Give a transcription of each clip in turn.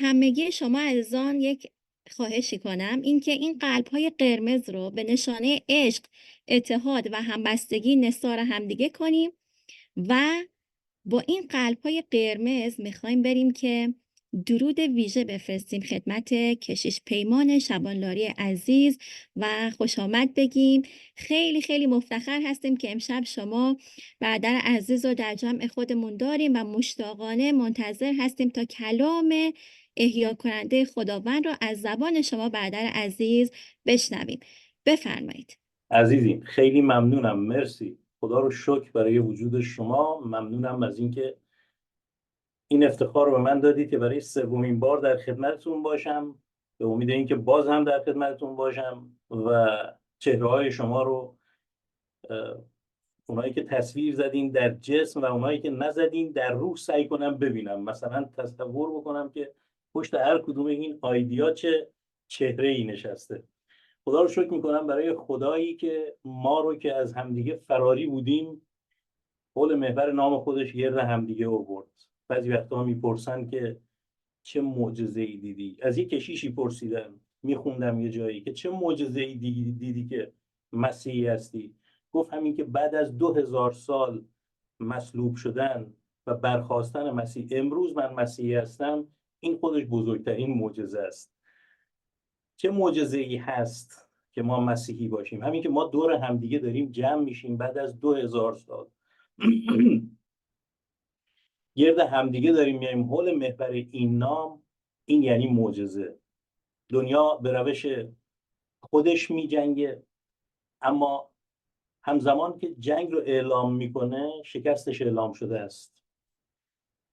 همگی شما عزیزان یک خواهشی کنم، این که این قلب‌های قرمز رو به نشانه عشق، اتحاد و همبستگی نثار همدیگه کنیم و با این قلب‌های قرمز میخوایم بریم که درود ویژه بفرستیم خدمت کشیش پیمان شبانلاری عزیز و خوش آمد بگیم. خیلی خیلی مفتخر هستیم که امشب شما برادر عزیز رو در جمع خودمون داریم و مشتاقانه منتظر هستیم تا کلام احیا کننده خداوند رو از زبان شما برادر عزیز بشنویم. بفرمایید. عزیزیم خیلی ممنونم، مرسی، خدا رو شکر برای وجود شما. ممنونم از اینکه این افتخار رو به من دادید که برای سومین بار در خدمتتون باشم. به امید اینکه باز هم در خدمتتون باشم و چهره‌های شما رو، اونایی که تصویر زدین در جسم و اونایی که نزدین در روح، سعی کنم ببینم. مثلا تصور بکنم که پشت هر کدوم این آیدیا چه چهره‌ای نشسته. خدا رو شکر میکنم برای خدایی که ما رو که از همدیگه فراری بودیم حول محور نام خودش گرد همدیگه آورد. بعضی وقتا میپرسن که چه معجزه‌ای دیدی. از یک کشیشی پرسیدم، میخوندم یه جایی که چه معجزه‌ای دیدی که مسیحی هستی. گفت همین که بعد از 2000 سال مصلوب شدن و برخاستن مسیح، امروز من مسیحی هستم. این خودش بزرگترین معجزه است. چه معجزه‌ای هست که ما مسیحی باشیم؟ همین که ما دور همدیگه داریم جمع میشیم بعد از 2000 سال گرد همدیگه داریم میایم حول محور این نام. این یعنی معجزه. دنیا به روش خودش میجنگه، اما همزمان که جنگ رو اعلام میکنه شکستش اعلام شده است.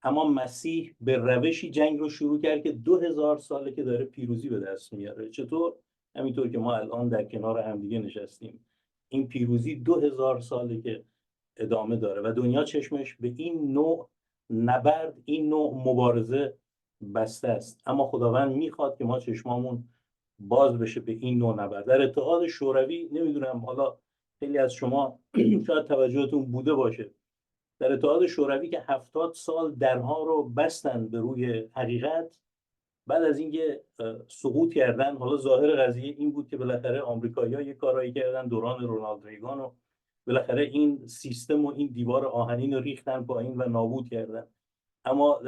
اما مسیح به روشی جنگ رو شروع کرد که 2000 ساله که داره پیروزی به دست میاره. چطور؟ همینطور که ما الان در کنار همدیگه نشستیم. این پیروزی 2000 ساله که ادامه داره و دنیا چشمش به این نوع نبرد، این نوع مبارزه بسته است. اما خداوند میخواد که ما چشمامون باز بشه به این نوع نبرد. در اتحاد شوروی، نمیدونم حالا خیلی از شما شاید توجهتون بوده باشه، در اتحاد شوروی که 70 سال درها رو بستن به روی حقیقت، بعد از اینکه سقوط کردن، حالا ظاهر قضیه این بود که بالاخره آمریکایی‌ها یه کارایی کردن دوران رونالد ریگان و بالاخره این سیستم و این دیوار آهنین رو ریختن پایین و نابود کردن. اما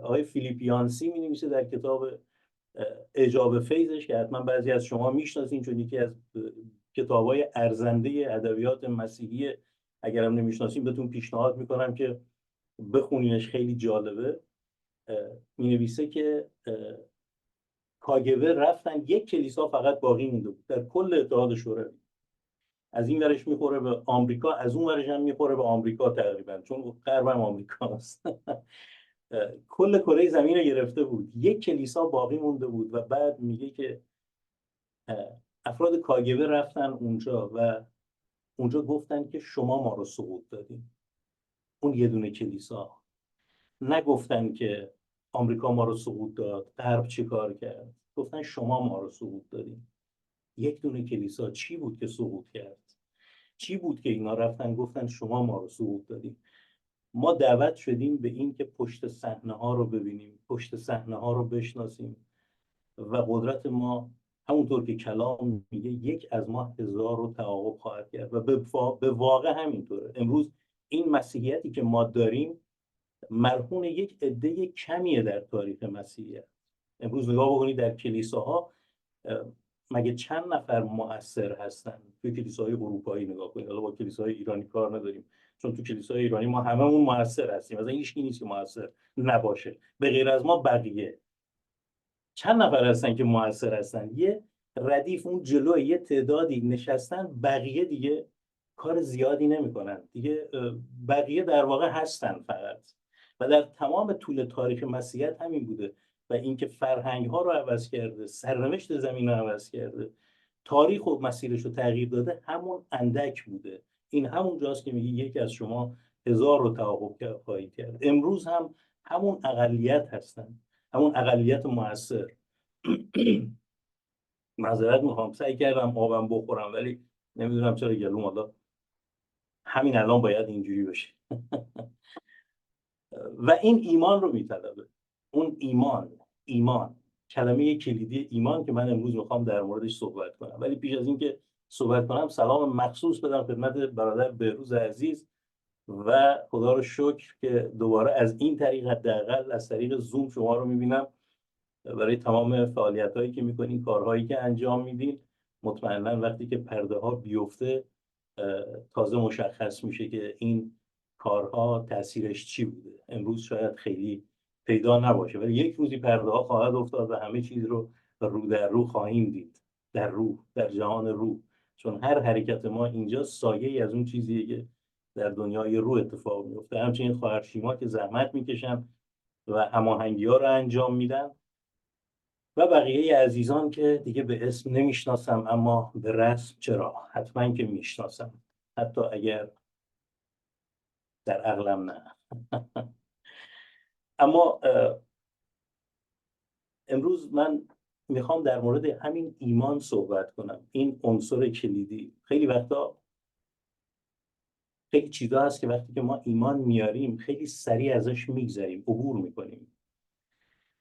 آقای فیلیپیانسی می‌نویسه در کتاب اعجاب فیضش که حتما بعضی از شما میشناسین چون یکی از کتاب‌های ارزنده ادبیات مسیحی، اگرم نمیشناسین بهتون پیشنهاد میکنم که بخونینش، خیلی جالبه. مینویسه که کاگبه رفتن، یک کلیسا فقط باقی مونده بود در کل اتحاد شوروی. از این ورش میخوره به آمریکا، از اون ورش هم میخوره به آمریکا تقریبا، چون غرب هم آمریکاست. کل کره زمین رو گرفته بود، یک کلیسا باقی مونده بود. و بعد میگه که افراد کاگبه رفتن اونجا و اونجا گفتن که شما ما رو سقوط دادین. اون یه دونه کلیسا. نگفتن که آمریکا ما رو سقوط داد، غرب چی کار کرد. گفتن شما ما رو سقوط دادین. یک دونه کلیسا. چی بود که سقوط کرد؟ چی بود که اینا رفتن گفتن شما ما رو سقوط دادین؟ ما دعوت شدیم به این که پشت صحنه ها رو ببینیم، پشت صحنه ها رو بشناسیم و قدرت ما همونطور که کلام میگه یک از ما 1000 رو تعاقب خواهد کرد. و به واقع همینطوره. امروز این مسیحیتی که ما داریم مرهون یک عده کمیه در تاریخ مسیحیت. امروز نگاه بکنید در کلیساها مگه چند نفر مؤثر هستن؟ توی کلیساهای اروپایی نگاه کنید، حالا با کلیساهای ایرانی کار نداریم چون تو کلیساهای ایرانی ما هممون مؤثر هستیم، مثلا هیچ کی نیست که مؤثر نباشه به غیر از ما. بقیه چند نفر هستن که مؤثر هستن؟ یه ردیف اون جلوی یه تعدادی نشستن، بقیه دیگه کار زیادی نمیکنن دیگه. بقیه در واقع هستن فقط. و در تمام طول تاریخ مسیحیت همین بوده و اینکه فرهنگ ها رو عوض کرده، سرنوشت زمین رو عوض کرده، تاریخ و مسیرش رو تغییر داده، همون اندک بوده. این همون جاست که میگه یکی از شما 1000 رو تعاقب خواهید کرد. امروز هم همون اقلیت هستن، همون اقلیت مؤثر. معذرت میخوام، سعی کردم آبم بخورم ولی نمیدونم چرا گلوم حالا همین الان باید اینجوری بشه. و این ایمان رو میطلبه. اون ایمان ایمان، کلمه کلیدی ایمان که من امروز میخوام در موردش صحبت کنم. ولی پیش از اینکه صحبت کنم سلام مخصوص بدم خدمت برادر بهروز عزیز و خدا رو شکر که دوباره از این طریق، حداقل از طریق زوم شما رو میبینم برای تمام فعالیت هایی که میکنین، کارهایی که انجام میدین. مطمئنا وقتی که پرده ها بیفته تازه مشخص میشه که این کارها تاثیرش چی بوده. امروز شاید خیلی پیدا نباشه، ولی یک روزی پرده ها خواهد افتاد و همه چیز رو رو در رو خواهیم دید، در روح، در جهان روح. چون هر حرکت ما اینجا سایه‌ای از اون چیزیه که در دنیای روح اتفاق میفته. همچنین خواهر شیما که زحمت میکشن و هماهنگی ها رو انجام میدن، و بقیه عزیزان که دیگه به اسم نمیشناسم اما به رسم چرا حتما که میشناسم، حتی اگر در عقلم نه. اما امروز من میخوام در مورد همین ایمان صحبت کنم، این عنصر کلیدی. خیلی وقتا خیلی چیزا هست که وقتی که ما ایمان میاریم خیلی سریع ازش میگذریم، عبور میکنیم.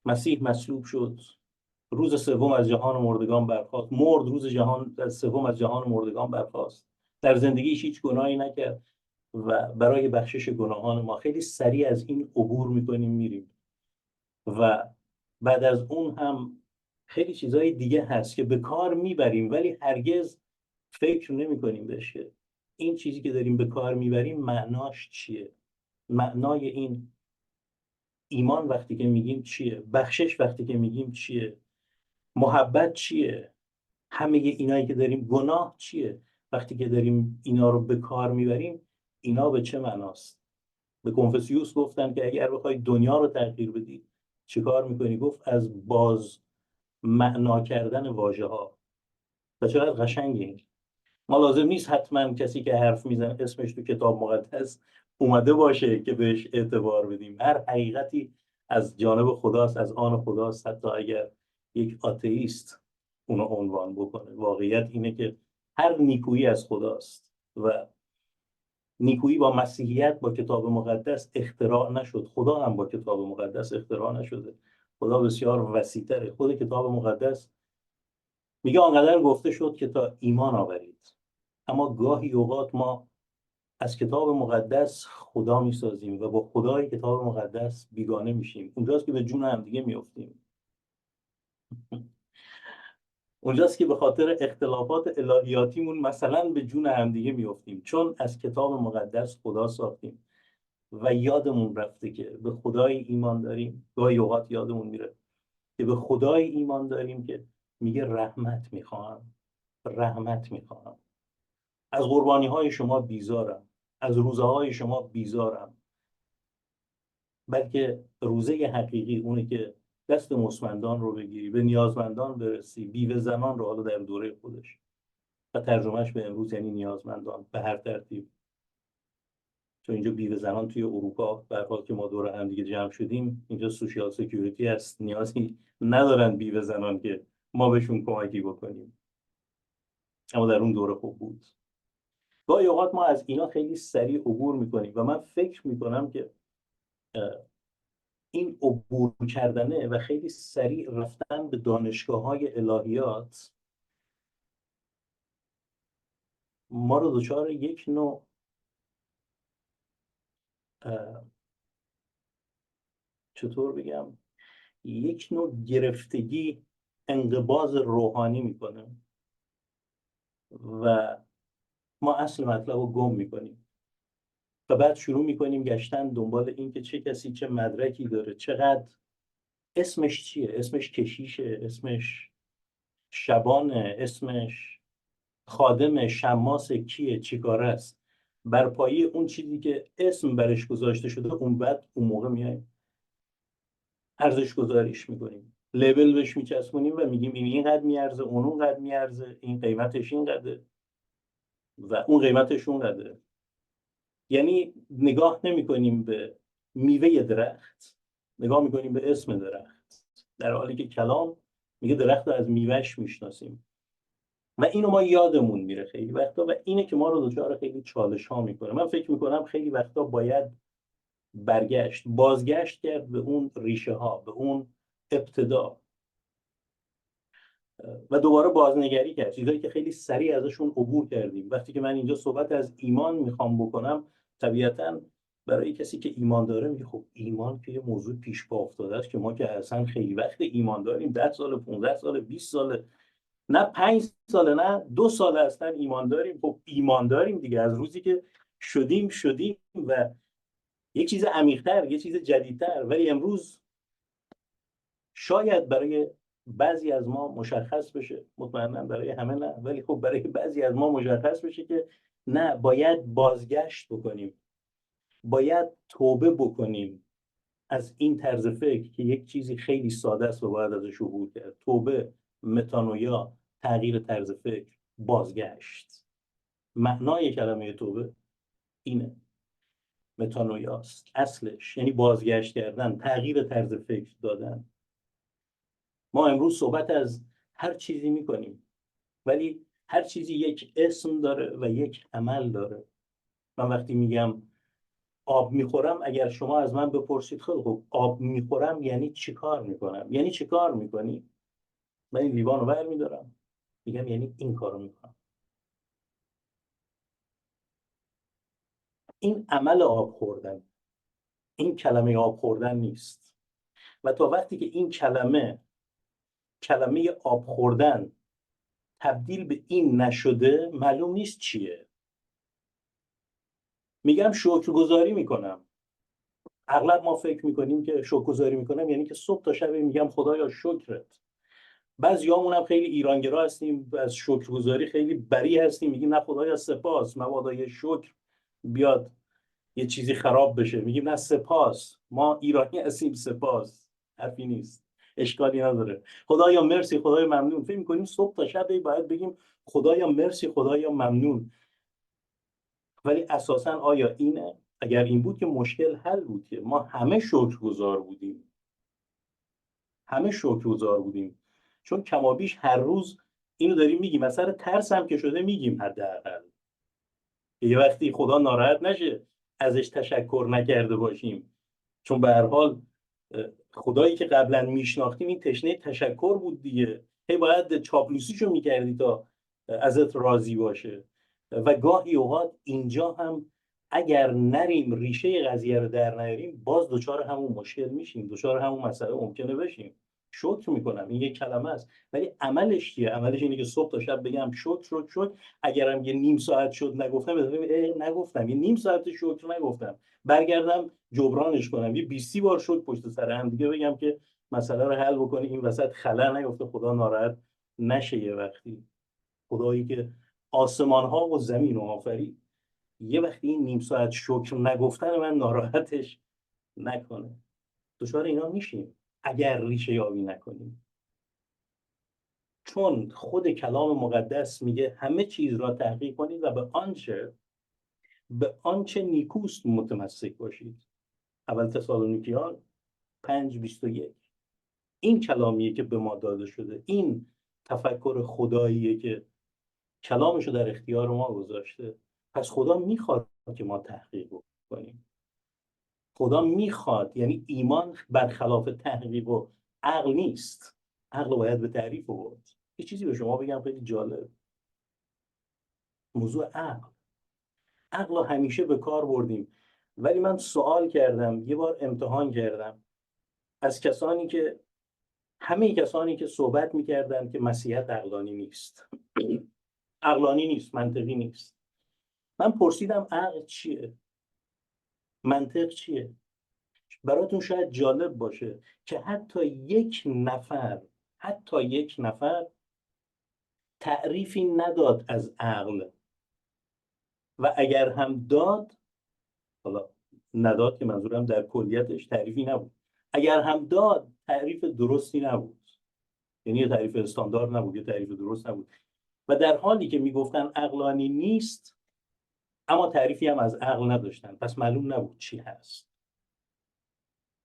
مسیح مصلوب شد، روز سوم از جهان مردگان برخاست، مرد، روز سوم از جهان مردگان برخاست، در زندگیش هیچ گناهی نکرد و برای بخشش گناهان ما خیلی سریع از این عبور میکنیم میریم. و بعد از اون هم خیلی چیزهای دیگه هست که به کار میبریم ولی هرگز فکر نمیکنیم بهش که این چیزی که داریم به کار میبریم معناش چیه، معنای این ایمان وقتی که میگیم چیه، بخشش وقتی که میگیم چیه، محبت چیه، همه اینایی که داریم، گناه چیه، وقتی که داریم اینا رو به کار میبریم اینا به چه معناست. به کنفوسیوس گفتن که اگر بخوای دنیا رو تغییر بدی چه کار میکنی؟ گفت از باز معنا کردن واژه ها. و چقدر قشنگه این. ما لازم نیست حتما کسی که حرف میزنه اسمش تو کتاب مقدس اومده باشه که بهش اعتبار بدیم. هر حقیقتی از جانب خداست، از آن خداست، حتی اگر یک آتئیست اونو عنوان بکنه. واقعیت اینه که هر نیکویی از خداست و نیکویی با مسیحیت، با کتاب مقدس اختراع نشد. خدا هم با کتاب مقدس اختراع نشده. خدا بسیار وسیع‌تره. خود کتاب مقدس میگه آنقدر گفته شد که تا ایمان آورید. اما گاهی اوقات ما از کتاب مقدس خدا میسازیم و با خدای کتاب مقدس بیگانه میشیم. اونجاست که به جون هم دیگه میافتیم. اونجاست که به خاطر اختلافات الهیاتیمون مثلا به جون هم دیگه میافتیم، چون از کتاب مقدس خدا ساختیم و یادمون رفته که به خدای ایمان داریم. گاهی اوقات یادمون میره که به خدای ایمان داریم که میگه رحمت میخوام، رحمت میخوام. از قربانی های شما بیزارم، از روزه های شما بیزارم. بلکه روزه حقیقی اونه که دست مستمندان رو بگیری، به نیازمندان برسی، بیوه زنان رو، حالا در دوره خودش و ترجمهش به امروز یعنی نیازمندان به هر ترتیب. چون اینجا بیوه زنان توی اروپا، در حال که ما دور هم دیگه جمع شدیم، اینجا سوشیال سکیوریتی هست، نیازی ندارن بیوه زنان که ما بهشون کمکی بکنیم. اما در اون دوره خوب بود. گاهی اوقات ما از اینا خیلی سریع عبور میکنیم و من فکر میکنم که این عبور کردنه و خیلی سریع رفتن به دانشگاه‌های الهیات ما رو دچار یک نوع چطور بگم، یک نوع گرفتگی، انقباض روحانی میکنه و ما اصل مطلب رو گم میکنیم و بعد شروع میکنیم گشتن دنبال این که چه کسی چه مدرکی داره، چقدر، اسمش چیه، اسمش کشیشه، اسمش شبانه، اسمش خادم، شماس، کیه، چیکاره است. بر پایه اون چیزی که اسم برش گذاشته شده اون بعد اون موقع میایم ارزش گذاریش میکنیم، لیبل بهش میچسبونیم و میگیم این اینقدر میارزه، اون اونقدر میارزه، این قیمتش اینقدره و اون قیمتش اونقدره. یعنی نگاه نمیکنیم به میوه درخت، نگاه میکنیم به اسم درخت، در حالی که کلام میگه درخت رو از میوهش میشناسیم. و اینو ما یادمون میره خیلی وقتا و اینه که ما رو دچار خیلی چالش ها میکنه. من فکر میکنم خیلی وقتا باید بازگشت کرد به اون ریشه ها، به اون ابتدا و دوباره بازنگری کرد، چیزایی که خیلی سریع ازشون عبور کردیم. وقتی که من اینجا صحبت از ایمان میخوام بکنم، طبیعتاً برای کسی که ایمان داره میگه خب ایمان که یه موضوع پیش پا افتاده است که ما که اصلا خیلی وقت ایمان داریم، 10 سال 15 سال 20 سال، نه 5 سال، نه 2 سال اصلا ایمان داریم. خب ایمان داریم دیگه، از روزی که شدیم و یک چیز عمیق‌تر، یک چیز جدیدتر. ولی امروز شاید برای بعضی از ما مشخص بشه، مطمئنا برای همه نه، ولی خب برای بعضی از ما مشخص بشه که نه، باید بازگشت بکنیم، باید توبه بکنیم از این طرز فکر که یک چیزی خیلی ساده است و باید ازش عبور کرد. توبه، متانویا، تغییر طرز فکر، بازگشت. معنای کلمه توبه اینه، متانویاست اصلش، یعنی بازگشت کردن، تغییر طرز فکر دادن. ما امروز صحبت از هر چیزی میکنیم، ولی هر چیزی یک اسم داره و یک عمل داره. من وقتی میگم آب میخورم، اگر شما از من بپرسید خیلی خوب آب میخورم یعنی چی کار میکنم، یعنی چی کار میکنی، من این لیوان رو بر میدارم میگم یعنی این کارو میکنم. این عمل آب خوردن، این کلمه آب خوردن نیست. و تا وقتی که این کلمه آب خوردن تبدیل به این نشده، معلوم نیست چیه. میگم شکرگزاری میکنم. اغلب ما فکر میکنیم که شکرگزاری میکنم یعنی که صبح تا شب میگم خدایا شکرت. بعضیامون هم خیلی ایرانگرا هستیم، از شکرگزاری خیلی بری هستیم، میگیم نه خدایا سپاس، مبادا یه شکر بیاد یه چیزی خراب بشه، میگیم نه سپاس، ما ایرانی هستیم، سپاس حرفی نیست، اشکالی نداره. خدایا مرسی، خدایا ممنون. فکر میکنیم صبح تا شب باید بگیم خدایا مرسی، خدایا ممنون. ولی اساسا آیا اینه؟ اگر این بود که مشکل حل بود، که ما همه شکرگزار بودیم، همه شکرگزار بودیم، چون کمابیش هر روز اینو داریم میگیم. اثر ترس هم که شده میگیم حداقل یه وقتی خدا ناراحت نشه ازش تشکر نکرده باشیم، چون به هر حال خدایی که قبلا میشناختیم این تشنه تشکر بود دیگه، هی باید چاپلوسیشو میکردی تا ازت راضی باشه. و گاهی اوقات اینجا هم اگر نریم ریشه قضیه رو در نیاریم، باز دچار همون مشکل میشیم، دچار همون مسئله ممکنه بشیم. شکر میکنم این یک کلمه است، ولی عملش چیه؟ عملش اینه که صبح تا شب بگم شکر شکر شکر. اگرم یه نیم ساعت شد نگفتم، نگفتم یه نیم ساعت شکر نگفتم، برگردم جبرانش کنم یه 20 بار شکر پشت سر هم دیگه بگم که مسئله رو حل بکنی، این وسط خلا نیفته، خدا ناراحت نشه. یه وقتی خدایی که آسمان ها و زمین رو آفرید، یه وقتی این نیم ساعت شکر نگفتن من ناراحتش نکنه. دچار اینا میشیم اگر ریشه یابی نکنیم. چون خود کلام مقدس میگه همه چیز را تحقیق کنید و به آنچه نیکوست متمسک باشید. اول تسالونیکیان 5:21. این کلامیه که به ما داده شده، این تفکر خداییه که کلامشو در اختیار ما گذاشته. پس خدا میخواد که ما تحقیق کنیم. خدا میخواد، یعنی ایمان برخلاف تحقیق و عقل نیست. عقل باید به تعریف آورد. یه چیزی به شما بگم خیلی جالب، موضوع عقل رو همیشه به کار بردیم، ولی من سوال کردم، یه بار امتحان کردم از همه کسانی که صحبت میکردن که مسیحیت عقلانی نیست، عقلانی نیست، منطقی نیست. من پرسیدم عقل چیه؟ منطق چیه؟ براتون شاید جالب باشه که حتی یک نفر تعریفی نداد از عقل، و اگر هم داد، حالا نداد که منظورم در کلیتش تعریفی نبود، اگر هم داد تعریف درستی نبود، یعنی یه تعریف استاندارد نبود، یه تعریف درست نبود. و در حالی که میگفتن عقلانی نیست، اما تعریفی هم از عقل نداشتن، پس معلوم نبود چی هست.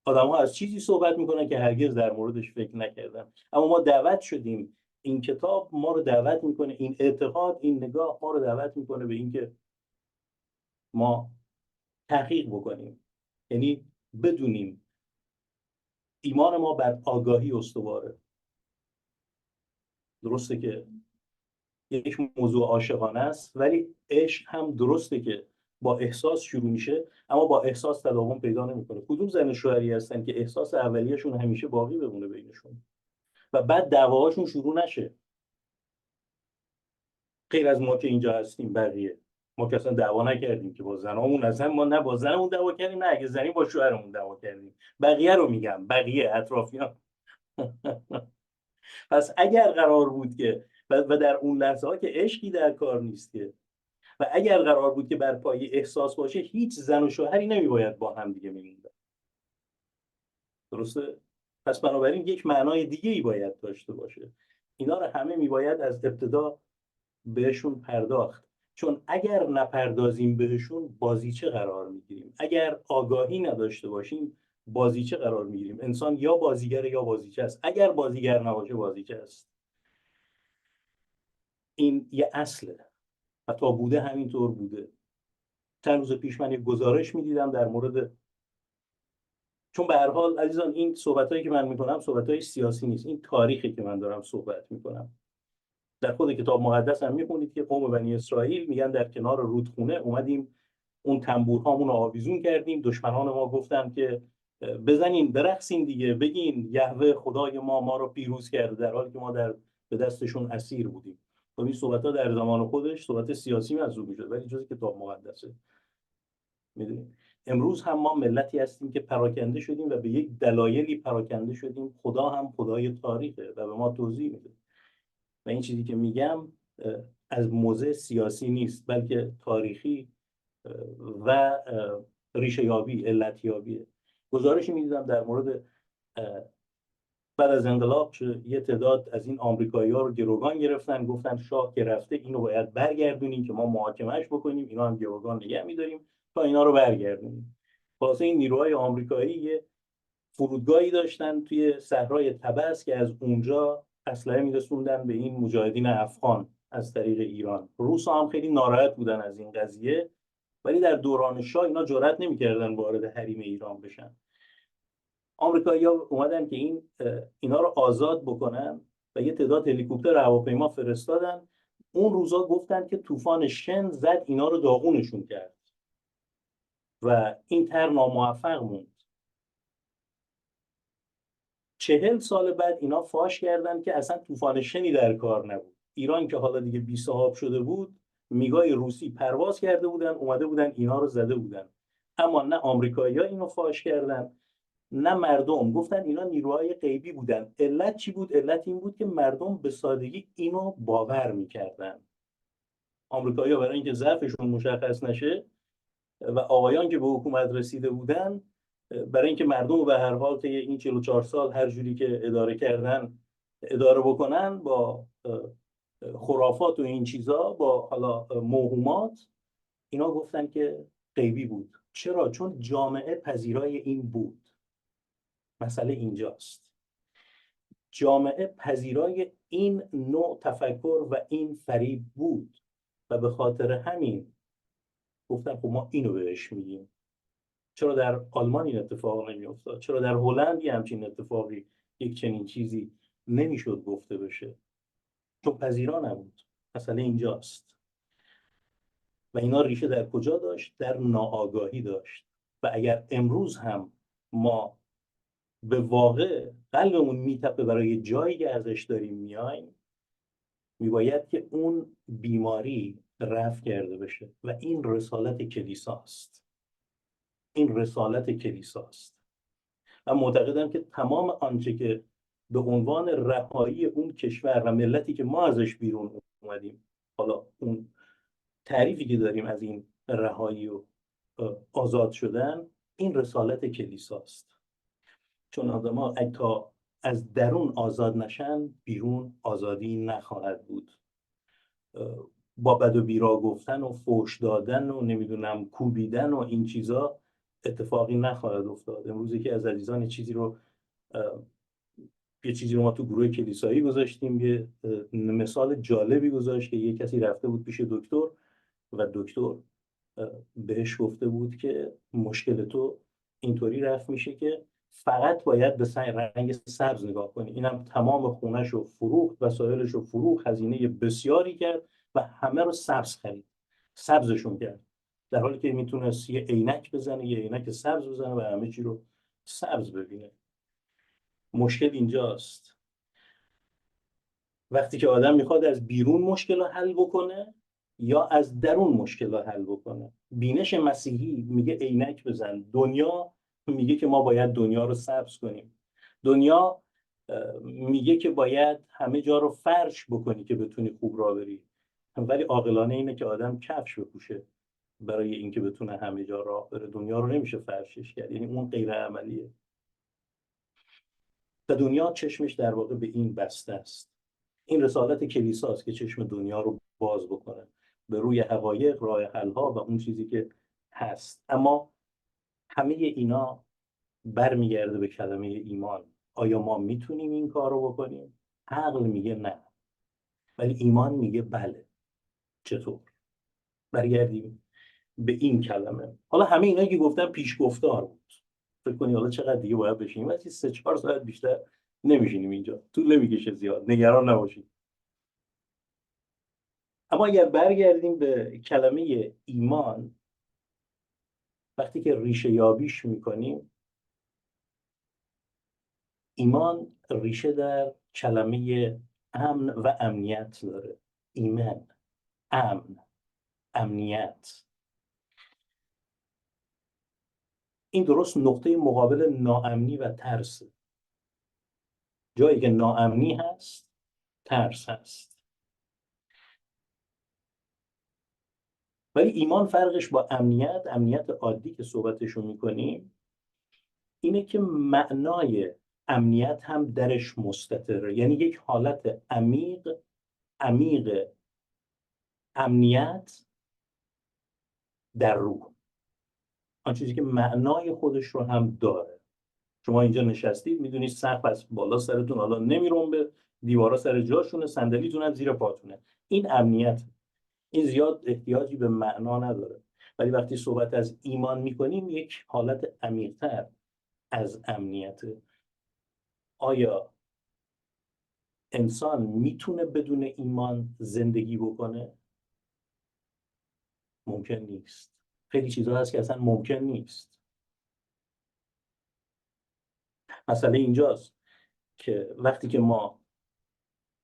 آدم ها از چیزی صحبت میکنن که هرگز در موردش فکر نکردن. اما ما دعوت شدیم، این کتاب ما رو دعوت میکنه، این اعتقاد، این نگاه ما رو دعوت میکنه به اینکه ما تحقیق بکنیم، یعنی بدونیم ایمان ما بر آگاهی استواره. درسته که یک موضوع عاشقانه است، ولی عشق هم درسته که با احساس شروع میشه اما با احساس تداوم پیدا نمیکنه. کدوم زن شوهری هستن که احساس اولیه‌شون همیشه باقی بمونه بینشون و بعد دعواهاشون شروع نشه؟ غیر از ما که اینجا هستیم، بقیه ما که اصلا دعوا نکردیم که با زنامون، اصلا ما نه با زنمون دعوا کردیم، نه اگه زنی با شوهرمون دعوا کردیم. بقیه رو میگم، بقیه اطرافیان. پس اگر قرار بود که و در اون لحظه ها که عشقی در کار نیست که، و اگر قرار بود که بر پایه احساس باشه، هیچ زن و شوهری نمیباید با هم دیگه میموندن. درسته؟ پس بنابراین یک معنای دیگه ای باید داشته باشه. اینا رو همه میباید از ابتدا بهشون پرداخت، چون اگر نپردازیم بهشون بازیچه قرار میگیریم. اگر آگاهی نداشته باشیم بازیچه قرار میگیریم. انسان یا بازیگر یا بازیچه است. اگر بازیگر نباشه بازیچه است. این یه اصله و تا بوده همینطور بوده. چند روز پیش من یک گزارش میدیدم در مورد، چون به هر حال عزیزان این صحبتایی که من میکنم صحبتای سیاسی نیست، این تاریخی که من دارم صحبت میکنم. در خود کتاب مقدس هم میخونید که قوم بنی اسرائیل میگن در کنار رودخونه اومدیم اون تنبورهامون رو آویزون کردیم، دشمنان ما گفتن که بزنین برقصین دیگه، بگین یهوه خدای ما رو پیروز کرده، در حالی که ما به دستشون اسیر بودیم. و این صحبت‌ها در زمان خودش صحبت سیاسی محسوب می‌شد، ولی جز کتاب مقدسه. میدونید امروز هم ما ملتی هستیم که پراکنده شدیم و به یک دلایلی پراکنده شدیم. خدا هم خدای تاریخه و به ما توضیح میده. و این چیزی که میگم از موضع سیاسی نیست، بلکه تاریخی و ریشه یابی، علت یابیه. گزارشی میدیدم در مورد بعد از انقلاب یه تعداد از این آمریکایی‌ها رو گروگان گرفتن، گفتن شاه که رفته اینو باید برگردونیم که ما محاکمهش بکنیم، اینا هم گروگان نگه می‌داریم تا اینا رو برگردونیم. خلاصه این نیروهای آمریکایی یه فرودگاهی داشتن توی صحرای طبس که از اونجا اسلحه می‌رسوندن به این مجاهدین افغان از طریق ایران. روس‌ها هم خیلی ناراحت بودن از این قضیه، ولی در دوران شاه اینا جرئت نمی‌کردن وارد حریم ایران بشن. آمریکایی‌ها اومدن که اینا رو آزاد بکنن و یه تعداد هلیکوپتر هواپیما فرستادن. اون روزا گفتن که طوفان شن زد اینا رو داغونشون کرد و این طرح ناموفق موند. 40 سال بعد اینا فاش کردن که اصلا طوفان شنی در کار نبود. ایران که حالا دیگه بی صاحب شده بود، میگای روسی پرواز کرده بودن، اومده بودن اینا رو زده بودن. اما نه آمریکایی‌ها اینو فاش کردن نه مردم. گفتن اینا نیروهای غیبی بودن. علت چی بود؟ علت این بود که مردم به سادگی اینو باور میکردن. آمریکایی‌ها برای اینکه ضعفشون مشخص نشه و آقایان که به حکومت رسیده بودن، برای اینکه مردم رو به هر حال طی این 44 سال هر جوری که اداره کردن اداره بکنن با خرافات و این چیزا، با حالا موهومات، اینا گفتن که غیبی بود. چرا؟ چون جامعه پذیرای این بود. مسئله اینجاست. جامعه پذیرای این نوع تفکر و این فریب بود و به خاطر همین گفتن خب ما اینو بهش میگیم. چرا در آلمان این اتفاق نمیافتاد؟ چرا در هلند یه همچین اتفاقی، یک چنین چیزی نمیشد گفته بشه؟ چون پذیرا نبود. مسئله اینجاست. و اینا ریشه در کجا داشت؟ در ناآگاهی داشت. و اگر امروز هم ما به واقع قلبمون میتپه برای جایی که ازش داریم میایم، میباید که اون بیماری رفع کرده بشه و این رسالت کلیساست. این رسالت کلیساست. و معتقدم که تمام آنچه که به عنوان رهایی اون کشور و ملتی که ما ازش بیرون اومدیم، حالا اون تعریفی که داریم از این رهایی و آزاد شدن، این رسالت کلیساست. چون آدم‌ها تا از درون آزاد نشن، بیرون آزادی نخواهد بود. با بد و بیرا گفتن و فحش دادن و نمیدونم کوبیدن و این چیزا اتفاقی نخواهد افتاد. امروزی که از عزیزان یه چیزی رو ما تو گروه کلیسایی گذاشتیم، یه مثال جالبی گذاشت که یه کسی رفته بود پیش دکتر و دکتر بهش گفته بود که مشکل تو اینطوری رفع میشه که فقط باید به رنگ سبز نگاه کنی. اینم تمام خونش رو فروخت، وسایلش رو فروخت، هزینه بسیاری کرد و همه رو سبز خرید، سبزشون کرد، در حالی که میتونست یه عینک بزنه، یه عینک سبز بزنه و همه چی رو سبز ببینه. مشکل اینجاست، وقتی که آدم میخواد از بیرون مشکل رو حل بکنه یا از درون مشکل رو حل بکنه. بینش مسیحی میگه عینک بزن، دنیا میگه که ما باید دنیا رو سبز کنیم. دنیا میگه که باید همه جا رو فرش بکنی که بتونی خوب راه بری، ولی عاقلانه اینه که آدم کفش بپوشه برای اینکه بتونه همه جا راه بره. دنیا رو نمیشه فرشش کرد، یعنی اون غیر عملیه. و دنیا چشمش در واقع به این بسته است. این رسالت کلیساست که چشم دنیا رو باز بکنه به روی حقایق، راه حل‌ها و اون چیزی که هست. اما همه اینا برمیگرده به کلمه ایمان. آیا ما میتونیم این کار رو بکنیم؟ عقل میگه نه، ولی ایمان میگه بله. چطور؟ برگردیم به این کلمه. حالا همه اینا که گفتم پیش گفتار بود. فکر کنی حالا چقدر دیگه باید بشینیم؟ ولی 3-4 ساعت بیشتر نمیشینیم اینجا، طول نمیکشه زیاد، نگران نباشید. اما اگر برگردیم به کلمه ایمان، وقتی که ریشه یابیش میکنیم، ایمان ریشه در کلمه امن و امنیت داره. ایمان، امن، امنیت. این درست نقطه مقابل ناامنی و ترس. جایی که ناامنی هست، ترس هست. ولی ایمان فرقش با امنیت، امنیت عادی که صحبتشو میکنیم، اینه که معنای امنیت هم درش مستتره. یعنی یک حالت عمیق امنیت در روح، آن چیزی که معنای خودش رو هم داره. شما اینجا نشستید، میدونید سقف از بالا سرتون حالا نمیرنبه، دیوارا سر جاشونه، صندلیتون هم زیر پاتونه. این امنیت، این زیاد احتیاجی به معنا نداره. ولی وقتی صحبت از ایمان میکنیم، یک حالت عمیق‌تر از امنیت. آیا انسان میتونه بدون ایمان زندگی بکنه؟ ممکن نیست. خیلی چیزا هست که اصلا ممکن نیست. مسئله اینجاست که وقتی که ما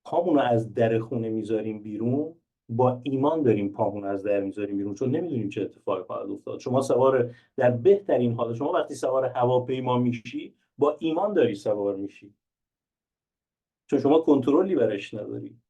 پامون رو از در خونه میذاریم بیرون، با ایمان داریم پامون از در میذاریم بیرون، چون نمیدونیم چه اتفاقی خواهد افتاد. شما سوار، در بهترین حال شما وقتی سوار هواپیما میشی، با ایمان داری سوار میشی، چون شما کنترلی برش نداری.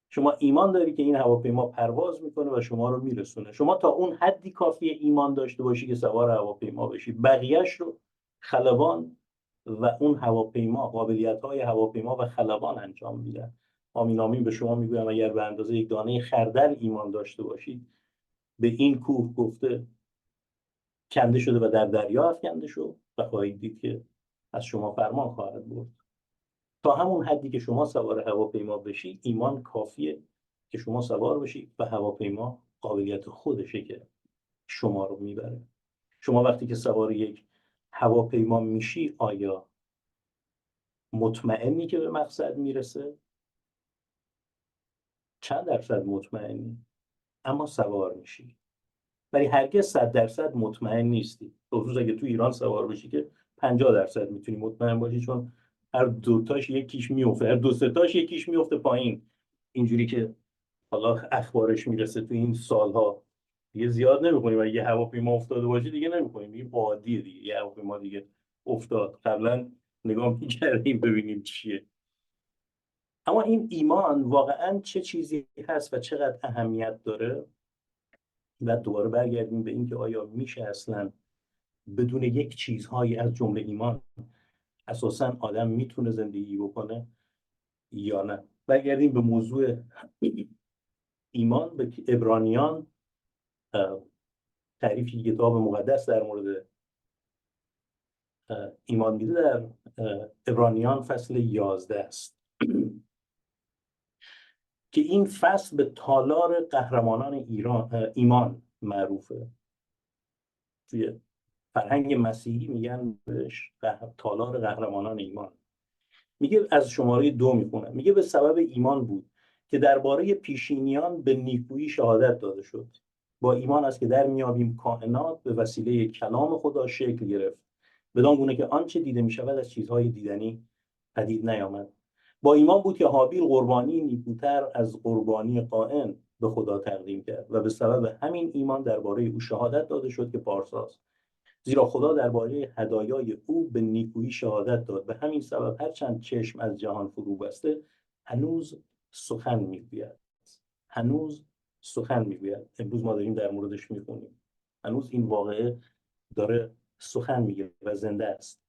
شما ایمان داری که این هواپیما پرواز میکنه و شما رو میرسونه. شما تا اون حدی کافی ایمان داشته باشی که سوار هواپیما بشی، بقیهش رو خلبان و اون هواپیما، قابلیت‌های هواپیما و خلبان انجام میدن. آمین آمین به شما میگویم اگر به اندازه یک دانه خردل ایمان داشته باشید، به این کوه گفته کنده شده و در دریا افکنده شد و خواهید دید که از شما فرمان خواهد برد. تا همون حدی که شما سوار هواپیما بشی، ایمان کافیه که شما سوار بشی و هواپیما قابلیت خودشه که شما رو میبره. شما وقتی که سوار یک هواپیما میشی، آیا مطمئنی که به مقصد میرسه؟ چند درصد مطمئنی؟ اما سوار میشی. ولی هرگز 100% مطمئن نیستی. خصوصا اگه تو ایران سوار بشی که 50% میتونی مطمئن باشی، چون هر دوتاش یکیش میفته، هر دو سه تاش یکیش میفته پایین. اینجوری که حالا اخبارش میرسه تو این سالها، دیگه زیاد نمیکنیم. اگه یه هواپیما افتاده باشه دیگه نمیکنیم، دیگه عادیه دیگه. یه هواپیما دیگه افتاد، قبلا نگاه میکردیم ببینیم چیه. اما این ایمان واقعا چه چیزی هست و چقدر اهمیت داره؟ و دوباره برگردیم به این که آیا میشه اصلا بدون یک چیزهایی از جمله ایمان اساسا آدم میتونه زندگی بکنه یا نه؟ برگردیم به موضوع ایمان. به عبرانیان تعریفی کتاب مقدس در مورد ایمان میده، در عبرانیان فصل 11 است که این فصل به تالار قهرمانان ایمان معروفه. توی فرهنگ مسیحی میگن بهش تالار قهرمانان ایمان. میگه از شماره 2 میخونم، میگه به سبب ایمان بود که درباره پیشینیان به نیکویی شهادت داده شد. با ایمان است که در میابیم کائنات به وسیله کلام خدا شکل گرفت، بدان گونه که آنچه دیده میشود از چیزهای دیدنی پدید نیامد. با ایمان بود که هابیل قربانی نیکوتر از قربانی قائن به خدا تقدیم کرد و به سبب همین ایمان درباره او شهادت داده شد که پارساست. زیرا خدا درباره هدایای او به نیکویی شهادت داد. به همین سبب هرچند چشم از جهان فرو بسته، هنوز سخن میگوید. هنوز سخن میگوید. امروز ما داریم در موردش میخونیم. هنوز این واقعه داره سخن میگه و زنده است.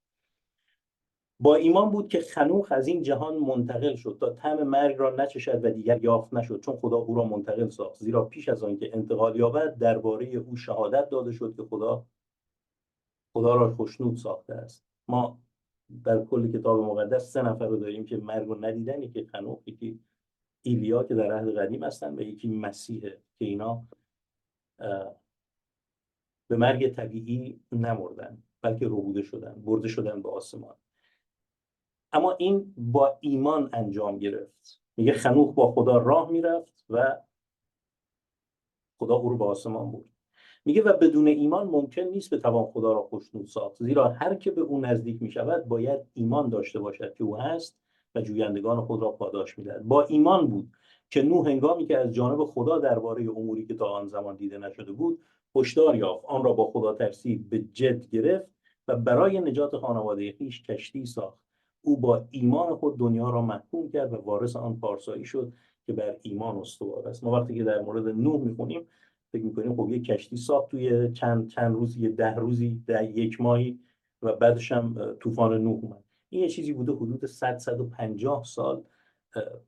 با ایمان بود که خنوخ از این جهان منتقل شد تا طعم مرگ را نچشد و دیگر یافت نشد، چون خدا او را منتقل ساخت. زیرا پیش از آن که انتقال یابد درباره او شهادت داده شد که خدا را خوشنود ساخته است. ما در کل کتاب مقدس 3 نفر رو داریم که مرگ رو ندیدن، یکی خنوخ، یکی ایلیا که در عهد قدیم هستن و یکی مسیحه که اینا به مرگ طبیعی نمردن بلکه ربوده شدن، برده شدن به آسمان. اما این با ایمان انجام گرفت. میگه خنوخ با خدا راه میرفت و خدا او رو به آسمان برد. میگه و بدون ایمان ممکن نیست بتوان خدا را خوشنود ساخت، زیرا هر که به او نزدیک میشود باید ایمان داشته باشد که او هست و جویندگان خود را پاداش میدهد. با ایمان بود که نوح هنگامی که از جانب خدا درباره اموری که تا آن زمان دیده نشده بود هشدار یافت، آن را با خدا ترسی به جد گرفت و برای نجات خانواده خویش کشتی ساخت. او با ایمان خود دنیا را محکوم کرد و وارث آن پارسایی شد که بر ایمان استوار است. ما وقتی که در مورد نوح میخونیم فکر میکنیم خب یک کشتی ساخت توی چند روز، 10 روزی، 1 ماهی و بعدش هم طوفان نوح اومد. این یه چیزی بوده حدود 150 سال.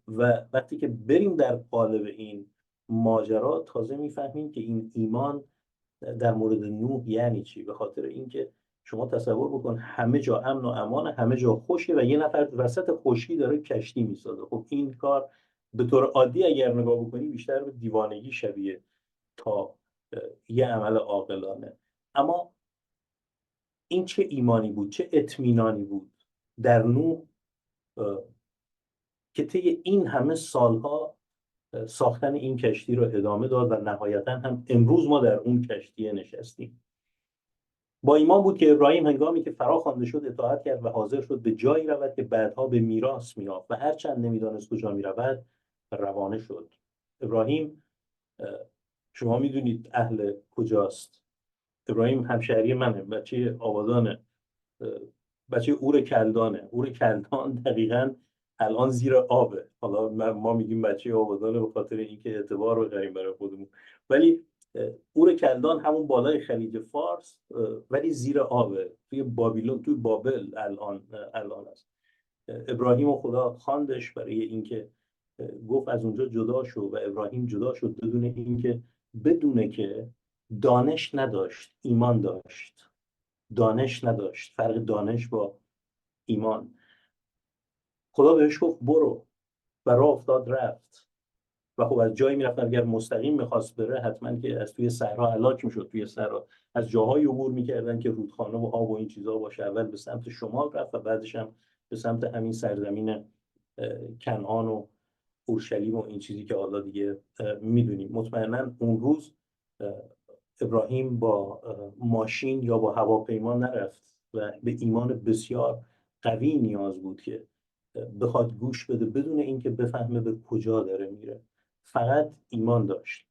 و وقتی که بریم در قالب این ماجرا تازه میفهمیم که این ایمان در مورد نوح یعنی چی. به خاطر اینکه شما تصور بکن همه جا امن و امان، همه جا خشکه و یه نفر وسط خشکی داره کشتی میسازه. خب این کار به طور عادی اگر نگاه بکنی بیشتر به دیوانگی شبیه تا یه عمل عاقلانه. اما این چه ایمانی بود، چه اطمینانی بود در نوح که طی این همه سالها ساختن این کشتی رو ادامه داد و نهایتا هم امروز ما در اون کشتی نشستیم. با ایمان بود که ابراهیم هنگامی که فرا خوانده شد اطاعت کرد و حاضر شد به جایی رود که بعدها به میراث می‌یافت و هرچند نمیدانست کجا می‌رود روانه شد. ابراهیم شما میدونید اهل کجاست. ابراهیم همشهری منه، بچه آبادانه، بچه اور کلدانه. اور کلدان دقیقاً الان زیر آبه. حالا ما میگیم بچه آبادانه به خاطر اینکه اعتبار بخریم برای خودمون، ولی اور کلدان همون بالای خلیج فارس ولی زیر آبه، توی بابیلون، توی بابل الان است. ابراهیم و خدا خواندش برای اینکه گفت از اونجا جدا شو و ابراهیم جدا شد بدونه که دانش نداشت، ایمان داشت. دانش نداشت، فرق دانش با ایمان. خدا بهش گفت برو و راه افتاد رفت و خب از جایی میرفت اگر مستقیم میخواست بره حتما که از توی صحرا هلاک میشد. توی صحرا از جاهای عبور میکردن که رودخانه و آب و این چیزا باشه. اول به سمت شمال رفت و بعدش هم به سمت همین سرزمین کنعان و اورشلیم و این چیزی که حالا دیگه میدونیم. مطمئنا اون روز ابراهیم با ماشین یا با هواپیما نرفت و به ایمان بسیار قوی نیاز بود که بخواد گوش بده بدون اینکه بفهمه به کجا داره میره. فقط ایمان داشت.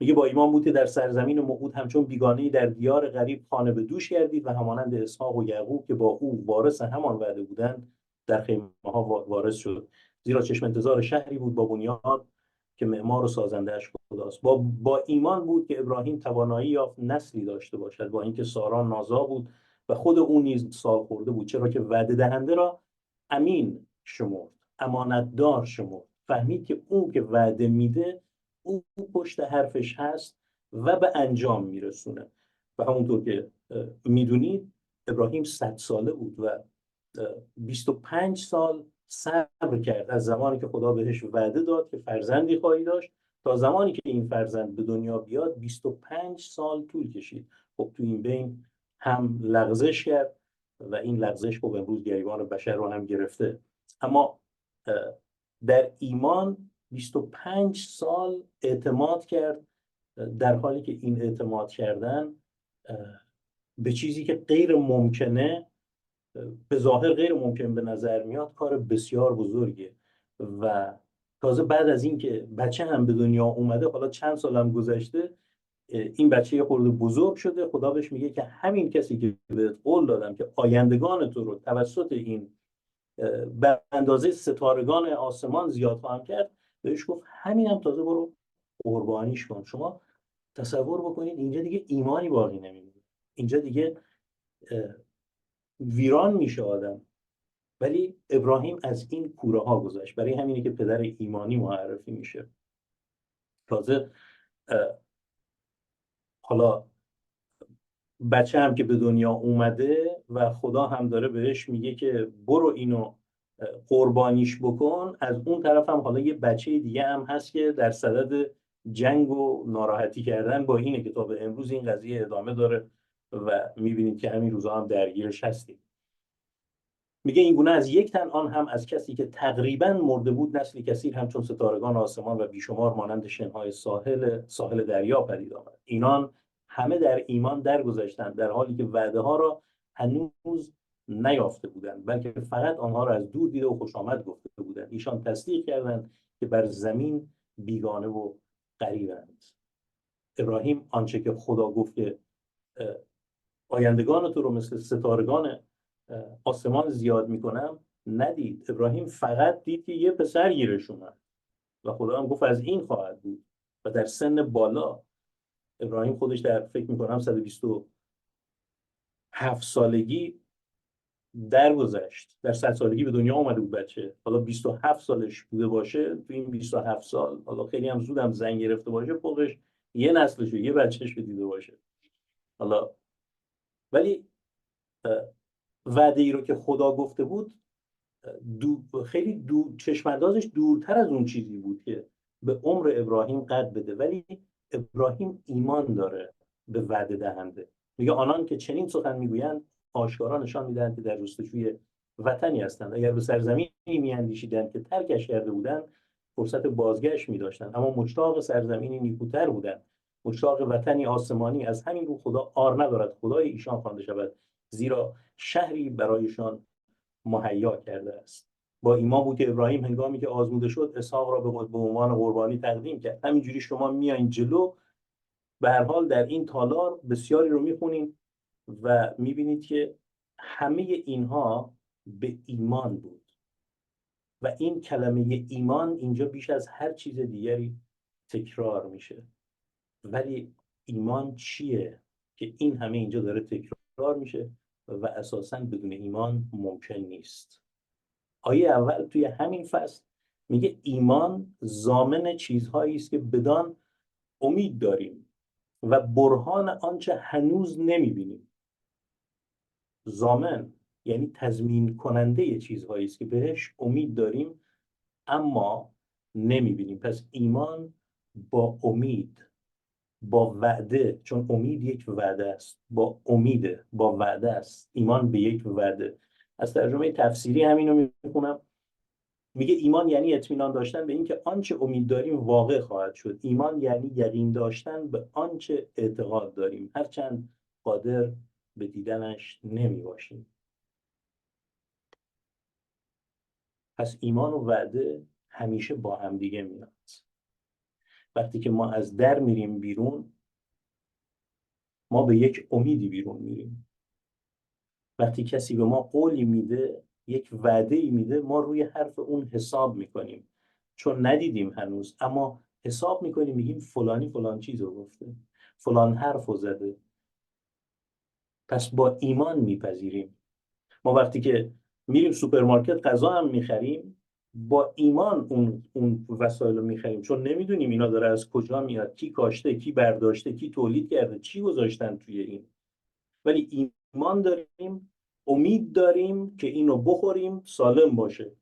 میگه با ایمان بود که در سرزمین موعود همچون بیگانه‌ای در دیار غریب خانه به دوش گردید و همانند اسحاق و یعقوب که با او وارث همان وعده بودند در خیمه‌ها وارث شد. زیرا چشم انتظار شهری بود با بنیاد که معمار و سازنده‌اش خداست. با ایمان بود که ابراهیم توانایی یافت نسلی داشته باشد، با اینکه سارا نازا بود و خود او نیز سال خورده بود، چرا که وعده دهنده را امین شمرد، امانتدار شمرد. فهمید که اون که وعده میده او پشت حرفش هست و به انجام میرسونه. و همونطور که میدونید ابراهیم 100 ساله بود و 25 سال صبر کرد از زمانی که خدا بهش وعده داد که فرزندی خواهی داشت تا زمانی که این فرزند به دنیا بیاد 25 سال طول کشید. خب تو این بین هم لغزش کرد و این لغزش خب امروز گریبان بشر رو هم گرفته. اما در ایمان 25 سال اعتماد کرد، در حالی که این اعتماد کردن به چیزی که غیر ممکنه، به ظاهر غیر ممکن به نظر میاد، کار بسیار بزرگه. و تازه بعد از این که بچه هم به دنیا اومده، حالا چند سال هم گذشته، این بچه یه خورده بزرگ شده، خدا بهش میگه که همین کسی که بهت قول دادم که آیندگان تو رو توسط این به اندازه ستارگان آسمان زیاد خواهم کرد، بهش گفت همین هم تازه برو قربانیش کن. شما تصور بکنید اینجا دیگه ایمانی باقی نمیمونه، اینجا دیگه ویران میشه آدم. ولی ابراهیم از این کوره ها گذشت، برای همینه که پدر ایمانی معرفی میشه. تازه حالا بچه هم که به دنیا اومده و خدا هم داره بهش میگه که برو اینو قربانیش بکن، از اون طرف هم حالا یه بچه دیگه هم هست که در صدد جنگ و ناراحتی کردن با اینه که تا به امروز این قضیه ادامه داره و میبینید که همین روزا هم درگیرش هستیم. میگه این گونه از یک تن، آن هم از کسی که تقریبا مرده بود، نسلی کثیر همچون ستارگان آسمان و بیشمار مانند شنهای ساحل دریا پدید آمد. اینان همه در ایمان درگذشتند، در حالی که وعده ها را هنوز نیافته بودند، بلکه فقط آنها را از دور دیده و خوش آمد گفته بودند. ایشان تصدیق کردند که بر زمین بیگانه و غریبند. ابراهیم آنچه که خدا گفت که آیندگان تو رو مثل ستارگان آسمان زیاد میکنم ندید. ابراهیم فقط دید که یه پسر گیرش اومد و خدا هم گفت از این خواهد بود و در سن بالا. ابراهیم خودش در فکر میکنم 127 سالگی درگذشت، در 100 سالگی به دنیا اومده بود بچه. حالا 27 سالش بوده باشه، تو این 27 سال حالا خیلی هم زود هم زن گرفته باشه، فوقش یه نسلشو یه بچهش دیده باشه. حالا ولی وعده ای رو که خدا گفته بود خیلی چشماندازش دورتر از اون چیزی بود که به عمر ابراهیم قد بده. ولی ابراهیم ایمان داره به وعده دهنده. میگه آنان که چنین سخن میگویند آشکارا نشان میدهند که در جستجوی وطنی هستند. اگر به سرزمینی میاندیشیدند که ترکش کرده بودند، فرصت بازگشت میداشتند، اما مشتاق سرزمینی نیکوتر بودند، مشتاق وطنی آسمانی. از همین رو خدا عار ندارد خدای ایشان خوانده شود، زیرا شهری برایشان مهیا کرده است. با ایمان بود که ابراهیم هنگامی که آزموده شد، اسحاق را به عنوان قربانی تقدیم کرد. همینجوری شما میایین جلو، به هر حال در این تالار بسیاری رو میخونین و میبینید که همه اینها به ایمان بود. و این کلمه ایمان اینجا بیش از هر چیز دیگری تکرار میشه. ولی ایمان چیه که این همه اینجا داره تکرار میشه و اساساً بدون ایمان ممکن نیست؟ آیه اول توی همین فصل میگه ایمان ضامن چیزهایی است که بدان امید داریم و برهان آنچه هنوز نمیبینیم. ضامن یعنی تضمین کننده چیزهایی است که بهش امید داریم اما نمیبینیم. پس ایمان با امید، با وعده، چون امید یک وعده است، با امیده، با وعده است. ایمان به یک وعده. از ترجمه تفسیری همینو میخونم، میگه ایمان یعنی اطمینان داشتن به اینکه آنچه امید داریم واقع خواهد شد. ایمان یعنی یقین داشتن به آنچه اعتقاد داریم، هرچند قادر به دیدنش نمی باشیم. پس ایمان و وعده همیشه با هم دیگه میاد. وقتی که ما از در میریم بیرون، ما به یک امیدی بیرون میریم. وقتی کسی به ما قولی میده، یک وعده‌ای میده، ما روی حرف اون حساب میکنیم، چون ندیدیم هنوز، اما حساب میکنیم، میگیم فلانی فلان چیز رو گفته، فلان حرف رو زده. پس با ایمان میپذیریم. ما وقتی که میریم سوپرمارکت غذا هم میخریم، با ایمان اون وسایل رو میخریم، چون نمیدونیم اینا داره از کجا میاد، کی کاشته، کی برداشته، کی تولید کرده، چی گذاشتن توی این. ولی ایمان داریم، امید داریم که اینو بخوریم سالم باشه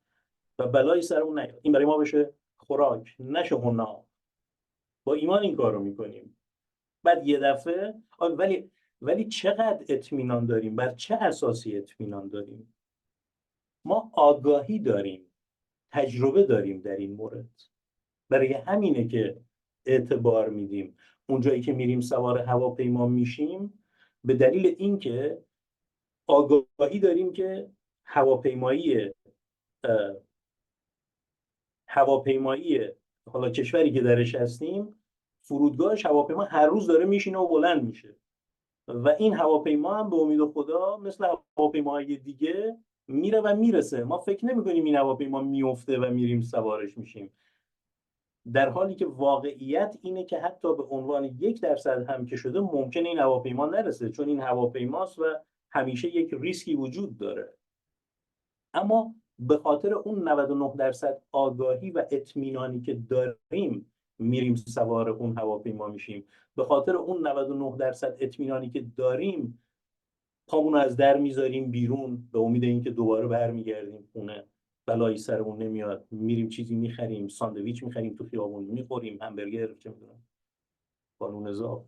و بلایی سرمون نیاد، این برای ما بشه خوراک، نشه حنا. با ایمان این کار رو میکنیم. بعد یه دفعه ولی چقدر اطمینان داریم؟ بر چه اساسی اطمینان داریم؟ ما آگاهی داریم، تجربه داریم در این مورد، برای همینه که اعتبار میدیم. اونجایی که میریم سوار هواپیما میشیم به دلیل اینکه آگاهی داریم که هواپیمایی حالا کشوری که درش هستیم، فرودگاهش هواپیما هر روز داره میشینه و بلند میشه و این هواپیما هم به امید خدا مثل هواپیماهای دیگه میره و میرسه. ما فکر نمی‌کنیم این هواپیما میفته و میریم سوارش میشیم، در حالی که واقعیت اینه که حتی به عنوان 1% هم که شده ممکنه این هواپیما نرسه، چون این هواپیماست و همیشه یک ریسکی وجود داره. اما به خاطر اون 99% آگاهی و اطمینانی که داریم میریم سوار اون هواپیما میشیم. به خاطر اون 99% اطمینانی که داریم پامون از در میذاریم بیرون به امید اینکه دوباره برمیگردیم خونه، بلایی سرمون نمیاد، میریم چیزی میخریم، ساندویچ میخریم تو خیابون میخوریم، همبرگر، چه میدونم، قانون زاف،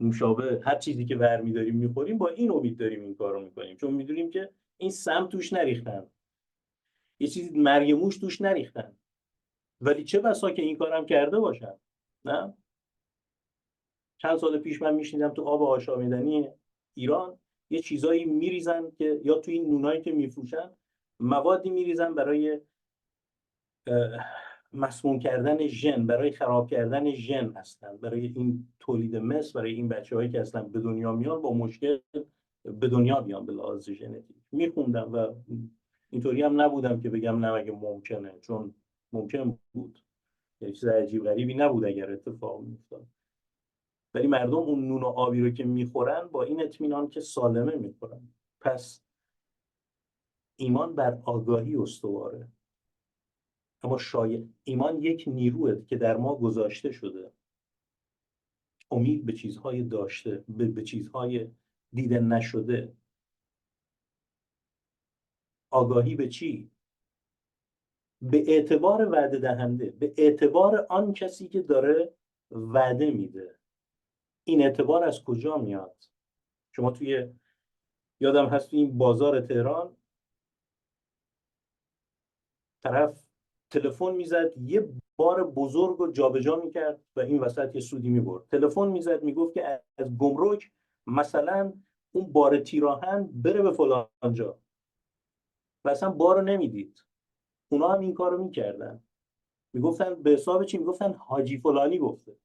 نوشابه، هر چیزی که برمیداریم میخوریم، با این امید داریم این کارو میکنیم، چون میدونیم که این سم توش نریختن، یه چیزی مرگ موش توش نریختن. ولی چه بسا که این کارم کرده باشن. نه، چند سال پیش من میشنیدم تو آب آشامیدنی ایران یه چیزایی میریزن که یا تو این نونایی که میفروشن موادی میریزن برای مسموم کردن ژن، برای خراب کردن ژن هستن، برای این تولید مثل، برای این بچه‌هایی که اصلا به دنیا میان با مشکل به دنیا بیان به لحاظ ژنتیک. میخوندم و اینطوری هم نبودم که بگم نه مگه ممکنه، چون ممکن بود، یه چیز عجیب غریبی نبود اگر اتفاق میافتاد. ولی مردم اون نون و آبی رو که میخورن با این اطمینان که سالمه میخورن. پس ایمان بر آگاهی استواره. اما شاید ایمان یک نیروه که در ما گذاشته شده، امید به چیزهای داشته، به چیزهای دیده نشده. آگاهی به چی؟ به اعتبار وعده دهنده، به اعتبار آن کسی که داره وعده میده. این اعتبار از کجا میاد؟ شما یادم هست توی این بازار تهران طرف تلفن میزد یه بار بزرگ رو جابجا میکرد و این وسط یه سودی میبرد. تلفن میزد میگفت که از گمرک مثلا اون بار تیراهن بره به فلان جا و اصلا بار رو نمیدید. اونا هم این کار رو میکردن، میگفتن به حساب چی؟ میگفتن حاجی فلانی گفته.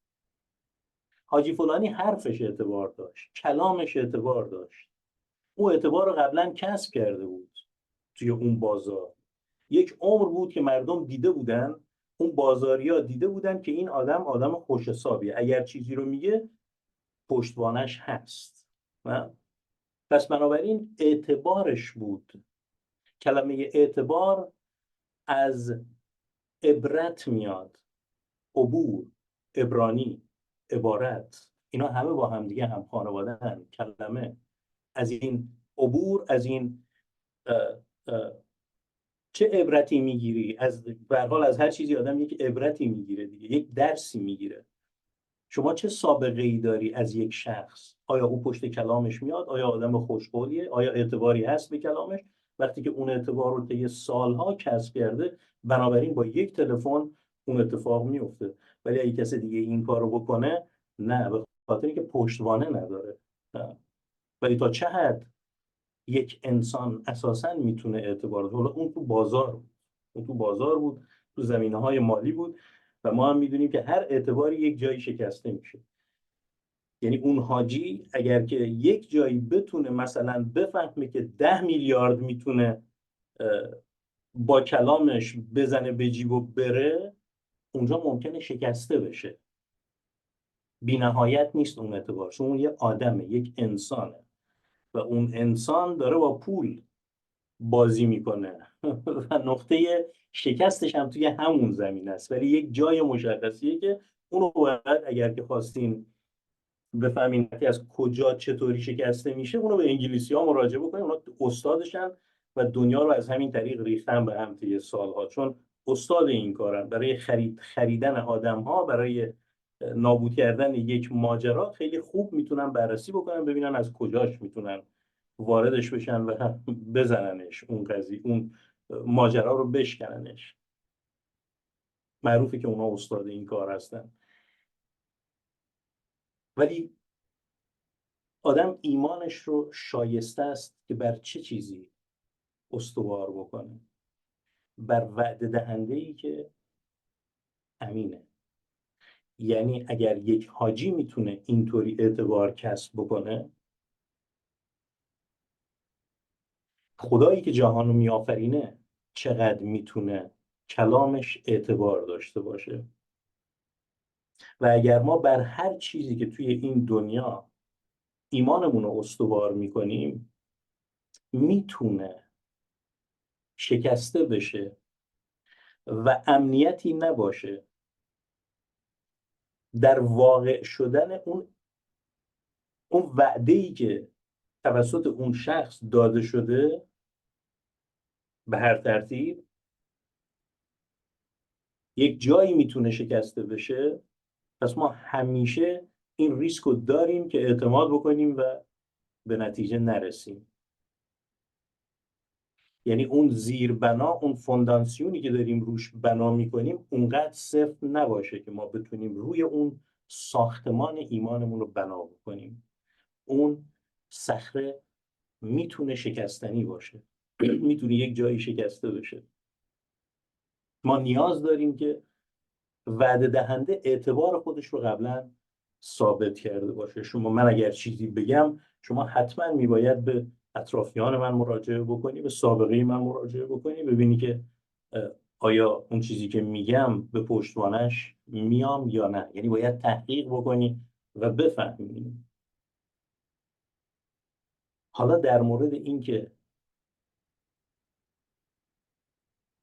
حاجی فلانی حرفش اعتبار داشت، کلامش اعتبار داشت، او اعتبار رو قبلا کسب کرده بود توی اون بازار. یک عمر بود که مردم دیده بودن، اون بازاریا دیده بودن که این آدم خوش حسابیه، اگر چیزی رو میگه پشتوانش هست. نه؟ پس بنابراین اعتبارش بود. کلمه اعتبار از عبرت میاد، عبور، عبرانی، عبارت، اینا همه با هم دیگه هم خانواده هم. کلمه از این عبور، از این چه عبرتی میگیری؟ به هر حال از هر چیزی آدم یک عبرتی میگیره دیگه، یک درسی میگیره. شما چه سابقه ای داری از یک شخص؟ آیا او پشت کلامش میاد؟ آیا آدم خوشقولیه؟ آیا اعتباری هست به کلامش؟ وقتی که اون اعتبار رو طی سالها کسب کرده، بنابراین با یک تلفن اون اتفاق میفته. ولی اگه کسی دیگه این کارو بکنه، نه، به خاطر اینکه پشتوانه نداره. نه. ولی تا چه حد یک انسان اساساً میتونه اعتبار داره؟ حالا اون تو بازار بود، تو زمینه‌های مالی بود و ما هم میدونیم که هر اعتباری یک جایی شکسته میشه. یعنی اون حاجی اگر که یک جایی بتونه مثلا بفهمه که 10 میلیارد میتونه با کلامش بزنه به جیب و بره، اونجا ممکنه شکسته بشه. بی نهایت نیست اون اعتبار، چون اون یه آدمه، یک انسانه و اون انسان داره با پول بازی میکنه و نقطه شکستش هم توی همون زمین است. ولی یک جای مشخصیه که اونو باید اگر که خواستین بفهمین از کجا چطوری شکسته میشه، اونو به انگلیسی ها مراجعه بکنین، اونا استادشن و دنیا رو از همین طریق ریختن به هم طی سالها، چون استاد این کارن برای خریدن آدم ها، برای نابود کردن یک ماجرا خیلی خوب میتونن بررسی بکنن، ببینن از کجاش میتونن واردش بشن و بزننش، اون قضیه، اون ماجرا رو بشکننش. معروفه که اونا استاد این کار هستن. ولی آدم ایمانش رو شایسته است که بر چه چیزی استوار بکنه؟ بر وعده دهنده‌ای که امینه. یعنی اگر یک حاجی میتونه اینطوری اعتبار کسب بکنه، خدایی که جهان رو میآفرینه چقدر میتونه کلامش اعتبار داشته باشه؟ و اگر ما بر هر چیزی که توی این دنیا ایمانمون رو استوار میکنیم میتونه شکسته بشه و امنیتی نباشه در واقع شدن اون وعده‌ای که توسط اون شخص داده شده به هر ترتیب، یک جایی میتونه شکسته بشه. پس ما همیشه این ریسک رو داریم که اعتماد بکنیم و به نتیجه نرسیم. یعنی اون زیربنا، اون فونداسیونی که داریم روش بنا میکنیم اونقدر صفر نباشه که ما بتونیم روی اون ساختمان ایمانمون رو بنا بکنیم. اون صخره میتونه شکستنی باشه میتونه یک جایی شکسته بشه. ما نیاز داریم که وعده دهنده اعتبار خودش رو قبلا ثابت کرده باشه. من اگر چیزی بگم، شما حتما میباید به اطرافیان من مراجعه بکنی، به سابقه من مراجعه بکنی، ببینی که آیا اون چیزی که میگم به پشتوانش میام یا نه. یعنی باید تحقیق بکنی و بفهمی. حالا در مورد این که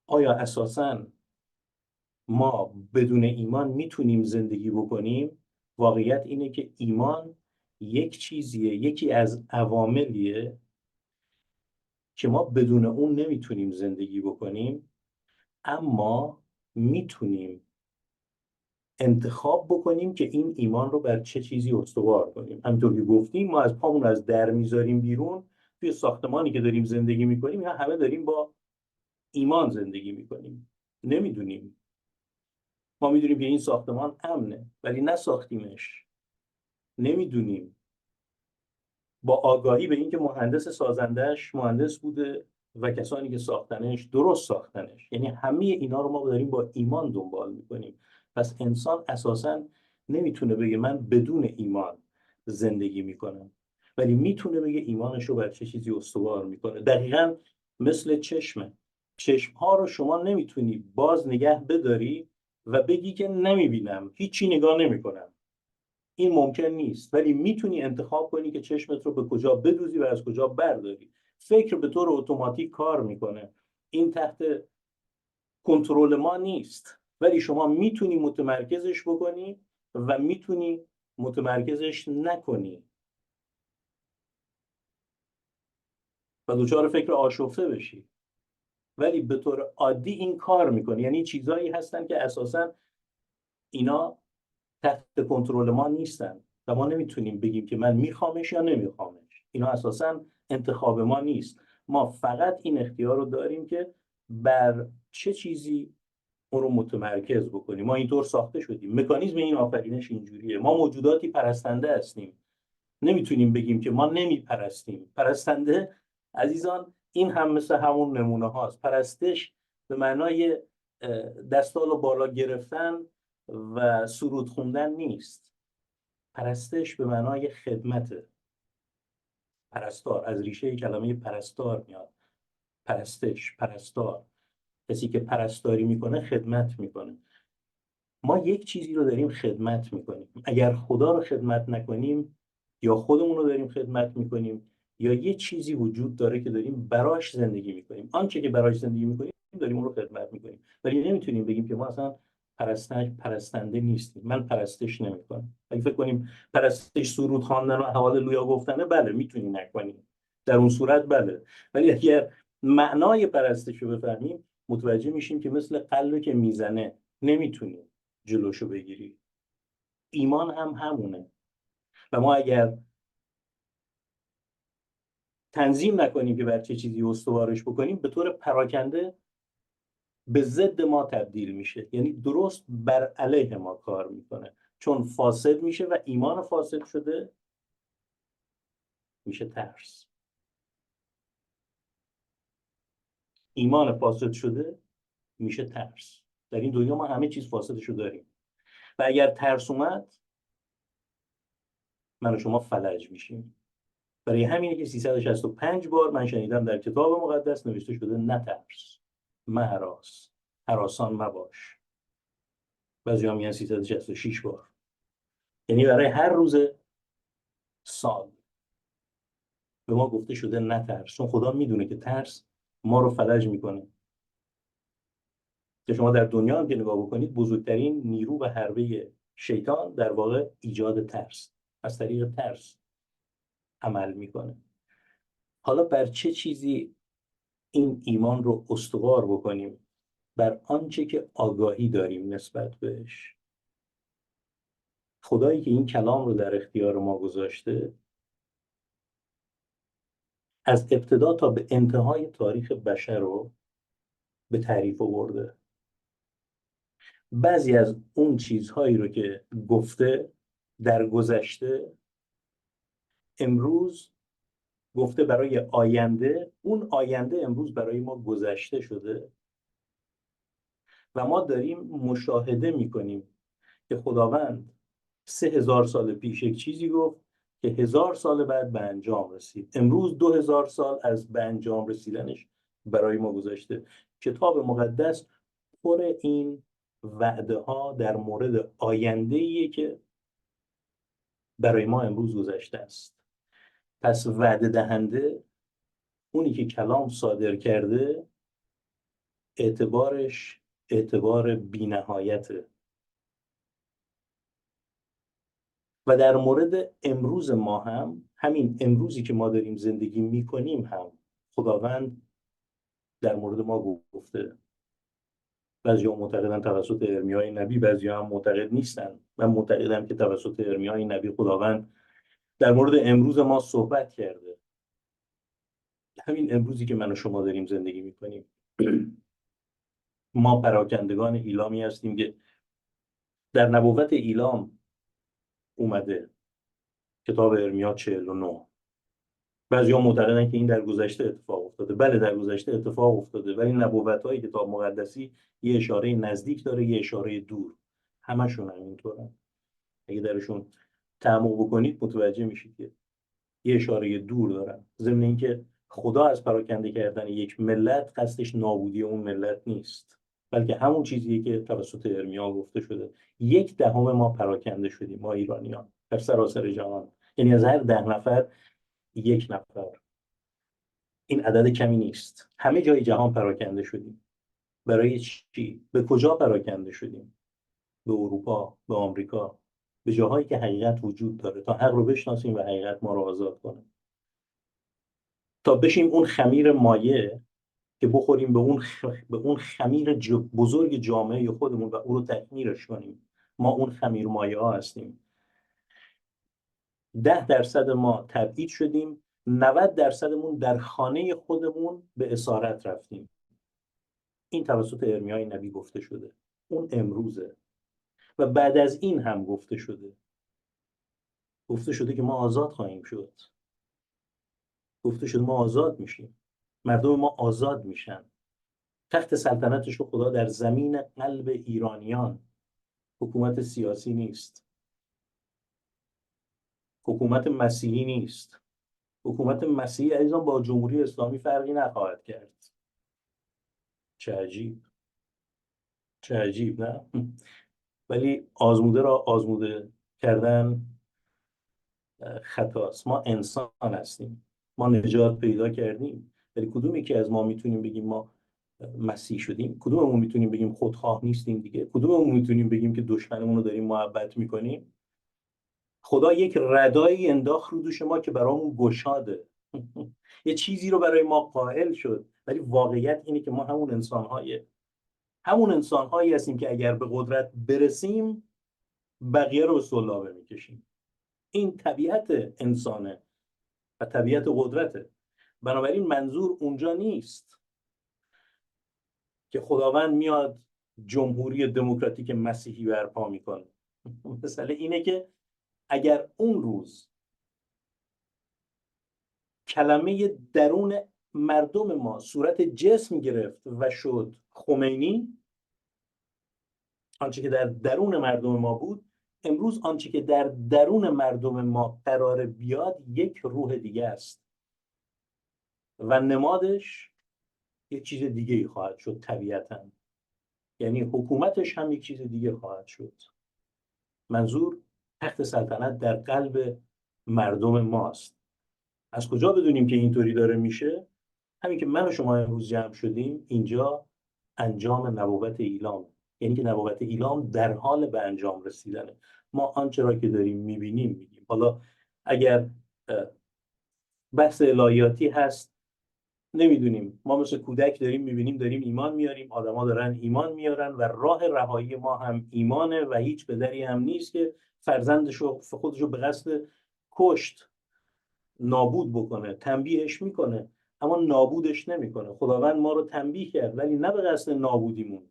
آیا اساساً ما بدون ایمان میتونیم زندگی بکنیم، واقعیت اینه که ایمان یک چیزیه، یکی از عواملیه که ما بدون اون نمیتونیم زندگی بکنیم، اما میتونیم انتخاب بکنیم که این ایمان رو بر چه چیزی استوار کنیم. همونطور که گفتیم ما از پامون از در میذاریم بیرون، توی ساختمانی که داریم زندگی میکنیم یا همه داریم با ایمان زندگی میکنیم، نمیدونیم. ما میدونیم که این ساختمان امنه ولی نساختیمش، نمیدونیم. با آگاهی به اینکه مهندس سازندش مهندس بوده و کسانی که ساختنش درست ساختنش، یعنی همه اینا رو ما داریم با ایمان دنبال میکنیم. پس انسان اساساً نمیتونه بگه من بدون ایمان زندگی میکنم، ولی میتونه بگه ایمانش رو بر چه چیزی استوار میکنه. دقیقاً مثل چشمه. چشمها رو شما نمیتونی باز نگه بداری و بگی که نمیبینم، هیچی نگاه نمیکنم. این ممکن نیست. ولی میتونی انتخاب کنی که چشمت رو به کجا بدوزی و از کجا برداری. فکر به طور اتوماتیک کار میکنه، این تحت کنترل ما نیست، ولی شما میتونی متمرکزش بکنی و میتونی متمرکزش نکنی و دچار فکر آشفته بشی. ولی به طور عادی این کار میکنه. یعنی چیزایی هستن که اساسا اینا تحت کنترل ما نیستن و ما نمیتونیم بگیم که من میخوامش یا نمیخوامش. اینا اساسا انتخاب ما نیست. ما فقط این اختیار رو داریم که بر چه چیزی اون رو متمرکز بکنیم. ما اینطور ساخته شدیم، مکانیزم این آفرینش اینجوریه. ما موجوداتی پرستنده هستیم، نمیتونیم بگیم که ما نمیپرستیم. پرستنده عزیزان این هم مثل همون نمونه هاست. پرستش به معنای دستال رو بالا گرفتن و سرود خوندن نیست. پرستش به معنای خدمته. پرستار از ریشه کلمه پرستار میاد. پرستش، پرستار، کسی که پرستاری میکنه خدمت میکنه. ما یک چیزی رو داریم خدمت میکنیم. اگر خدا رو خدمت نکنیم، یا خودمون رو داریم خدمت میکنیم، یا یه چیزی وجود داره که داریم براش زندگی میکنیم. آنچه که براش زندگی میکنیم داریم اون رو خدمت میکنیم. ولی نمیتونیم بگیم که ما اصلا پرستنده نیستیم. من پرستش نمیکنم. اگه فکر کنیم پرستش سرود خواندن و هاللویا گفتنه، بله میتونی نکنیم، در اون صورت بله. ولی اگر معنای پرستش رو بفهمیم متوجه میشیم که مثل قلبی که میزنه نمیتونیم جلوشو بگیری. ایمان هم همونه. و ما اگر تنظیم نکنیم که بر چه چیزی استوارش بکنیم، به طور پراکنده به ضد ما تبدیل میشه، یعنی درست بر علیه ما کار میکنه، چون فاسد میشه و ایمان فاسد شده میشه ترس. ایمان فاسد شده میشه ترس. در این دنیا ما همه چیز فاسدشو داریم و اگر ترس اومد، من و شما فلج میشیم. برای همینه که 365 بار من شنیدم در کتاب مقدس نوشته شده نترس، مهراس، هراسان مباش. بعضی هم میگن 366 بار، یعنی برای هر روز سال به ما گفته شده نترس، چون خدا میدونه که ترس ما رو فلج میکنه. که شما در دنیا هم که نگاه بکنید، بزرگترین نیرو و حربه شیطان در واقع ایجاد ترس، از طریق ترس عمل میکنه. حالا بر چه چیزی این ایمان رو استوار بکنیم؟ بر آنچه که آگاهی داریم نسبت بهش. خدایی که این کلام رو در اختیار ما گذاشته، از ابتدا تا به انتهای تاریخ بشر رو به تعریف آورده. بعضی از اون چیزهایی رو که گفته در گذشته، امروز گفته برای آینده. اون آینده امروز برای ما گذشته شده و ما داریم مشاهده میکنیم که خداوند 3000 سال پیش یک چیزی گفت که 1000 سال بعد به انجام رسید. امروز 2000 سال از به انجام رسیدنش برای ما گذشته. کتاب مقدس پر این وعده ها در مورد آینده ایه که برای ما امروز گذشته است. پس وعده دهنده، اونی که کلام صادر کرده، اعتبارش اعتبار بی‌نهایته. و در مورد امروز ما هم، همین امروزی که ما داریم زندگی میکنیم هم، خداوند در مورد ما گفته. بعضی‌ها معتقدن توسط ارمیای نبی، بعضی‌ها هم معتقد نیستن. من معتقدم که توسط ارمیای نبی خداوند در مورد امروز ما صحبت کرده. همین امروزی که من و شما داریم زندگی میکنیم. ما پراکندگان ایلامی هستیم که در نبوت ایلام اومده، کتاب ارمیا 49. بعضی‌ها معتقدن که این در گذشته اتفاق افتاده. بله، در گذشته اتفاق افتاده، ولی نبوت‌های کتاب مقدسی یه اشاره نزدیک داره، یه اشاره دور. همشون هم اینطورن. اگه درشون تعمق بکنید متوجه میشید که یه اشاره دور دارن. ضمن اینکه خدا از پراکنده کردن یک ملت قصدش نابودی اون ملت نیست، بلکه همون چیزیه که توسط ارمیا گفته شده. 1/10 ما پراکنده شدیم، ما ایرانیان، در سراسر جهان. یعنی از هر 10 نفر 1 نفر. این عدد کمی نیست. همه جای جهان پراکنده شدیم. برای چی؟ به کجا پراکنده شدیم؟ به اروپا، به آمریکا، به جاهایی که حقیقت وجود داره، تا حق رو بشناسیم و حقیقت ما رو آزاد کنه. تا بشیم اون خمیر مایه که بخوریم به اون خمیر بزرگ جامعه خودمون و او رو تکمیلش کنیم. ما اون خمیر مایه ها هستیم. 10% ما تبعید شدیم، 90%مون در خانه خودمون به اسارت رفتیم. این توسط ارمیای نبی گفته شده. اون امروزه و بعد از این هم گفته شده. گفته شده که ما آزاد خواهیم شد. گفته شده ما آزاد میشیم. مردم ما آزاد میشن. تخت سلطنتش رو خدا در زمین قلب ایرانیان. حکومت سیاسی نیست. حکومت مسیحی نیست. حکومت مسیحی عزیزان با جمهوری اسلامی فرقی نخواهد کرد. چه عجیب. چه عجیب، نه؟ ولی آزموده را آزموده کردن خطاست. ما انسان هستیم. ما نجات پیدا کردیم. ولی کدومی که از ما میتونیم بگیم ما مسیح شدیم؟ کدوممون میتونیم بگیم خودخواه نیستیم دیگه؟ کدوممون میتونیم بگیم که دشمنمون رو داریم محبت میکنیم؟ خدا یک ردایی انداخت رو دوش ما که برامون گشاده. یه چیزی رو برای ما قائل شد. ولی واقعیت اینه که ما همون انسانهایی هستیم که اگر به قدرت برسیم بقیه رو به سلابه میکشیم. این طبیعت انسانه و طبیعت قدرته. بنابراین منظور اونجا نیست که خداوند میاد جمهوری دموکراتیک مسیحی برپا میکنه. مسئله اینه که اگر اون روز کلمه درون مردم ما صورت جسم گرفت و شد خمینی، آنچه که در درون مردم ما بود، امروز آنچه که در درون مردم ما قرار بیاد یک روح دیگه است و نمادش یک چیز دیگه ای خواهد شد. طبیعتاً یعنی حکومتش هم یک چیز دیگه خواهد شد. منظور تخت سلطنت در قلب مردم ماست. از کجا بدونیم که اینطوری داره میشه؟ همین که من و شما امروز جمع شدیم اینجا انجام نبوت ایلام، یعنی که نبوت ایلام در حال به انجام رسیدنه. ما آنچه را که داریم میبینیم میگیم. حالا اگر بحث الهیاتی هست نمیدونیم، ما مثل کودک داریم میبینیم، داریم ایمان میاریم، آدما دارن ایمان میارن و راه رهایی ما هم ایمانه و هیچ پدری هم نیست که فرزندشو خودشو به قصد کشت نابود بکنه. تنبیهش میکنه اما نابودش نمیکنه. خداوند ما رو تنبیه کرد ولی نه به قصد نابودیمون،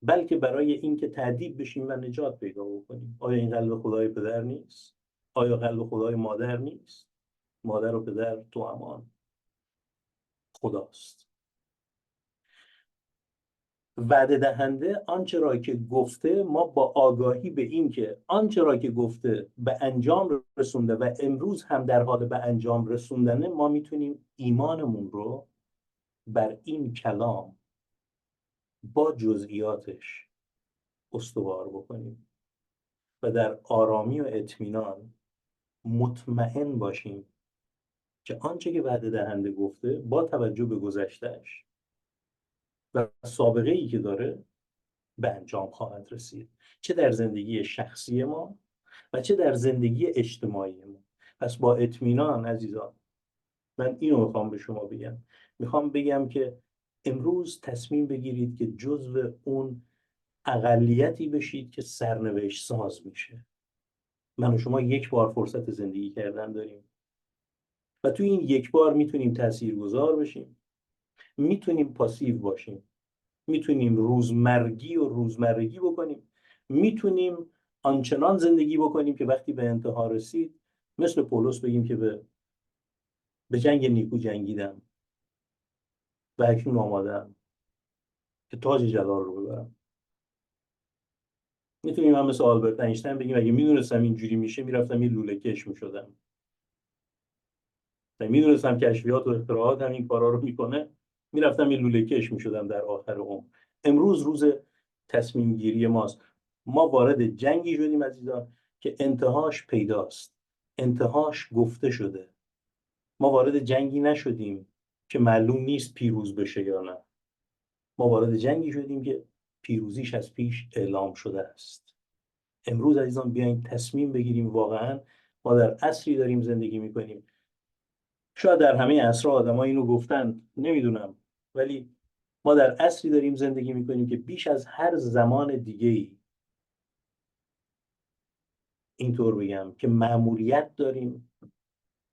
بلکه برای اینکه تأدیب بشیم و نجات پیدا بکنیم. آیا این قلب خدای پدر نیست؟ آیا قلب خدای مادر نیست؟ مادر و پدر تو امان خداست. وعده دهنده آنچه را که گفته، ما با آگاهی به این که آنچه را که گفته به انجام رسونده و امروز هم در حال به انجام رسوندنه، ما میتونیم ایمانمون رو بر این کلام با جزئیاتش استوار بکنیم و در آرامی و اطمینان مطمئن باشیم که آنچه که وعده دهنده گفته با توجه به گذشتهش و سابقه ای که داره به انجام خواهد رسید، چه در زندگی شخصی ما و چه در زندگی اجتماعی ما. پس با اطمینان عزیزان، من اینو میخوام به شما بگم. میخوام بگم که امروز تصمیم بگیرید که جزو اون اقلیتی بشید که سرنوشت ساز میشه. من و شما یک بار فرصت زندگی کردن داریم و تو این یک بار میتونیم تاثیرگذار بشیم، میتونیم پاسیو باشیم، میتونیم روزمرگی و روزمرگی بکنیم، میتونیم آنچنان زندگی بکنیم که وقتی به انتها رسید مثل پولس بگیم که به جنگ نیکو جنگیدم و اکنون آمادم که تاج جلال رو ببرم. میتونیم هم مثل آلبرت اینشتین بگیم اگه میدونستم اینجوری میشه میرفتم یه لوله کش میشدم و میدونستم کشفیات و اختراعات هم این کارا رو میکنه میرفتم یه لوله کش میشدم در آخر عمر. امروز روز تصمیم گیری ماست. ما وارد جنگی شدیم عزیزان که انتهاش پیداست، انتهاش گفته شده. ما وارد جنگی نشدیم که معلوم نیست پیروز بشه یا نه. ما وارد جنگی شدیم که پیروزیش از پیش اعلام شده است. امروز عزیزان بیاین تصمیم بگیریم. واقعا ما در عصری داریم زندگی میکنیم، شاید در همه عصرها آدم‌ها اینو گفتن نمیدونم، ولی ما در عصری داریم زندگی میکنیم که بیش از هر زمان دیگه‌ای، اینطور بگم، که مأموریت داریم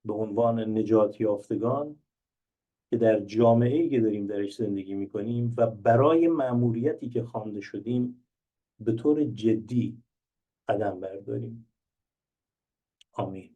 به عنوان نجات یافتگان که در جامعه‌ای که داریم درش زندگی میکنیم و برای مأموریتی که خوانده شدیم به طور جدی قدم برداریم. آمین.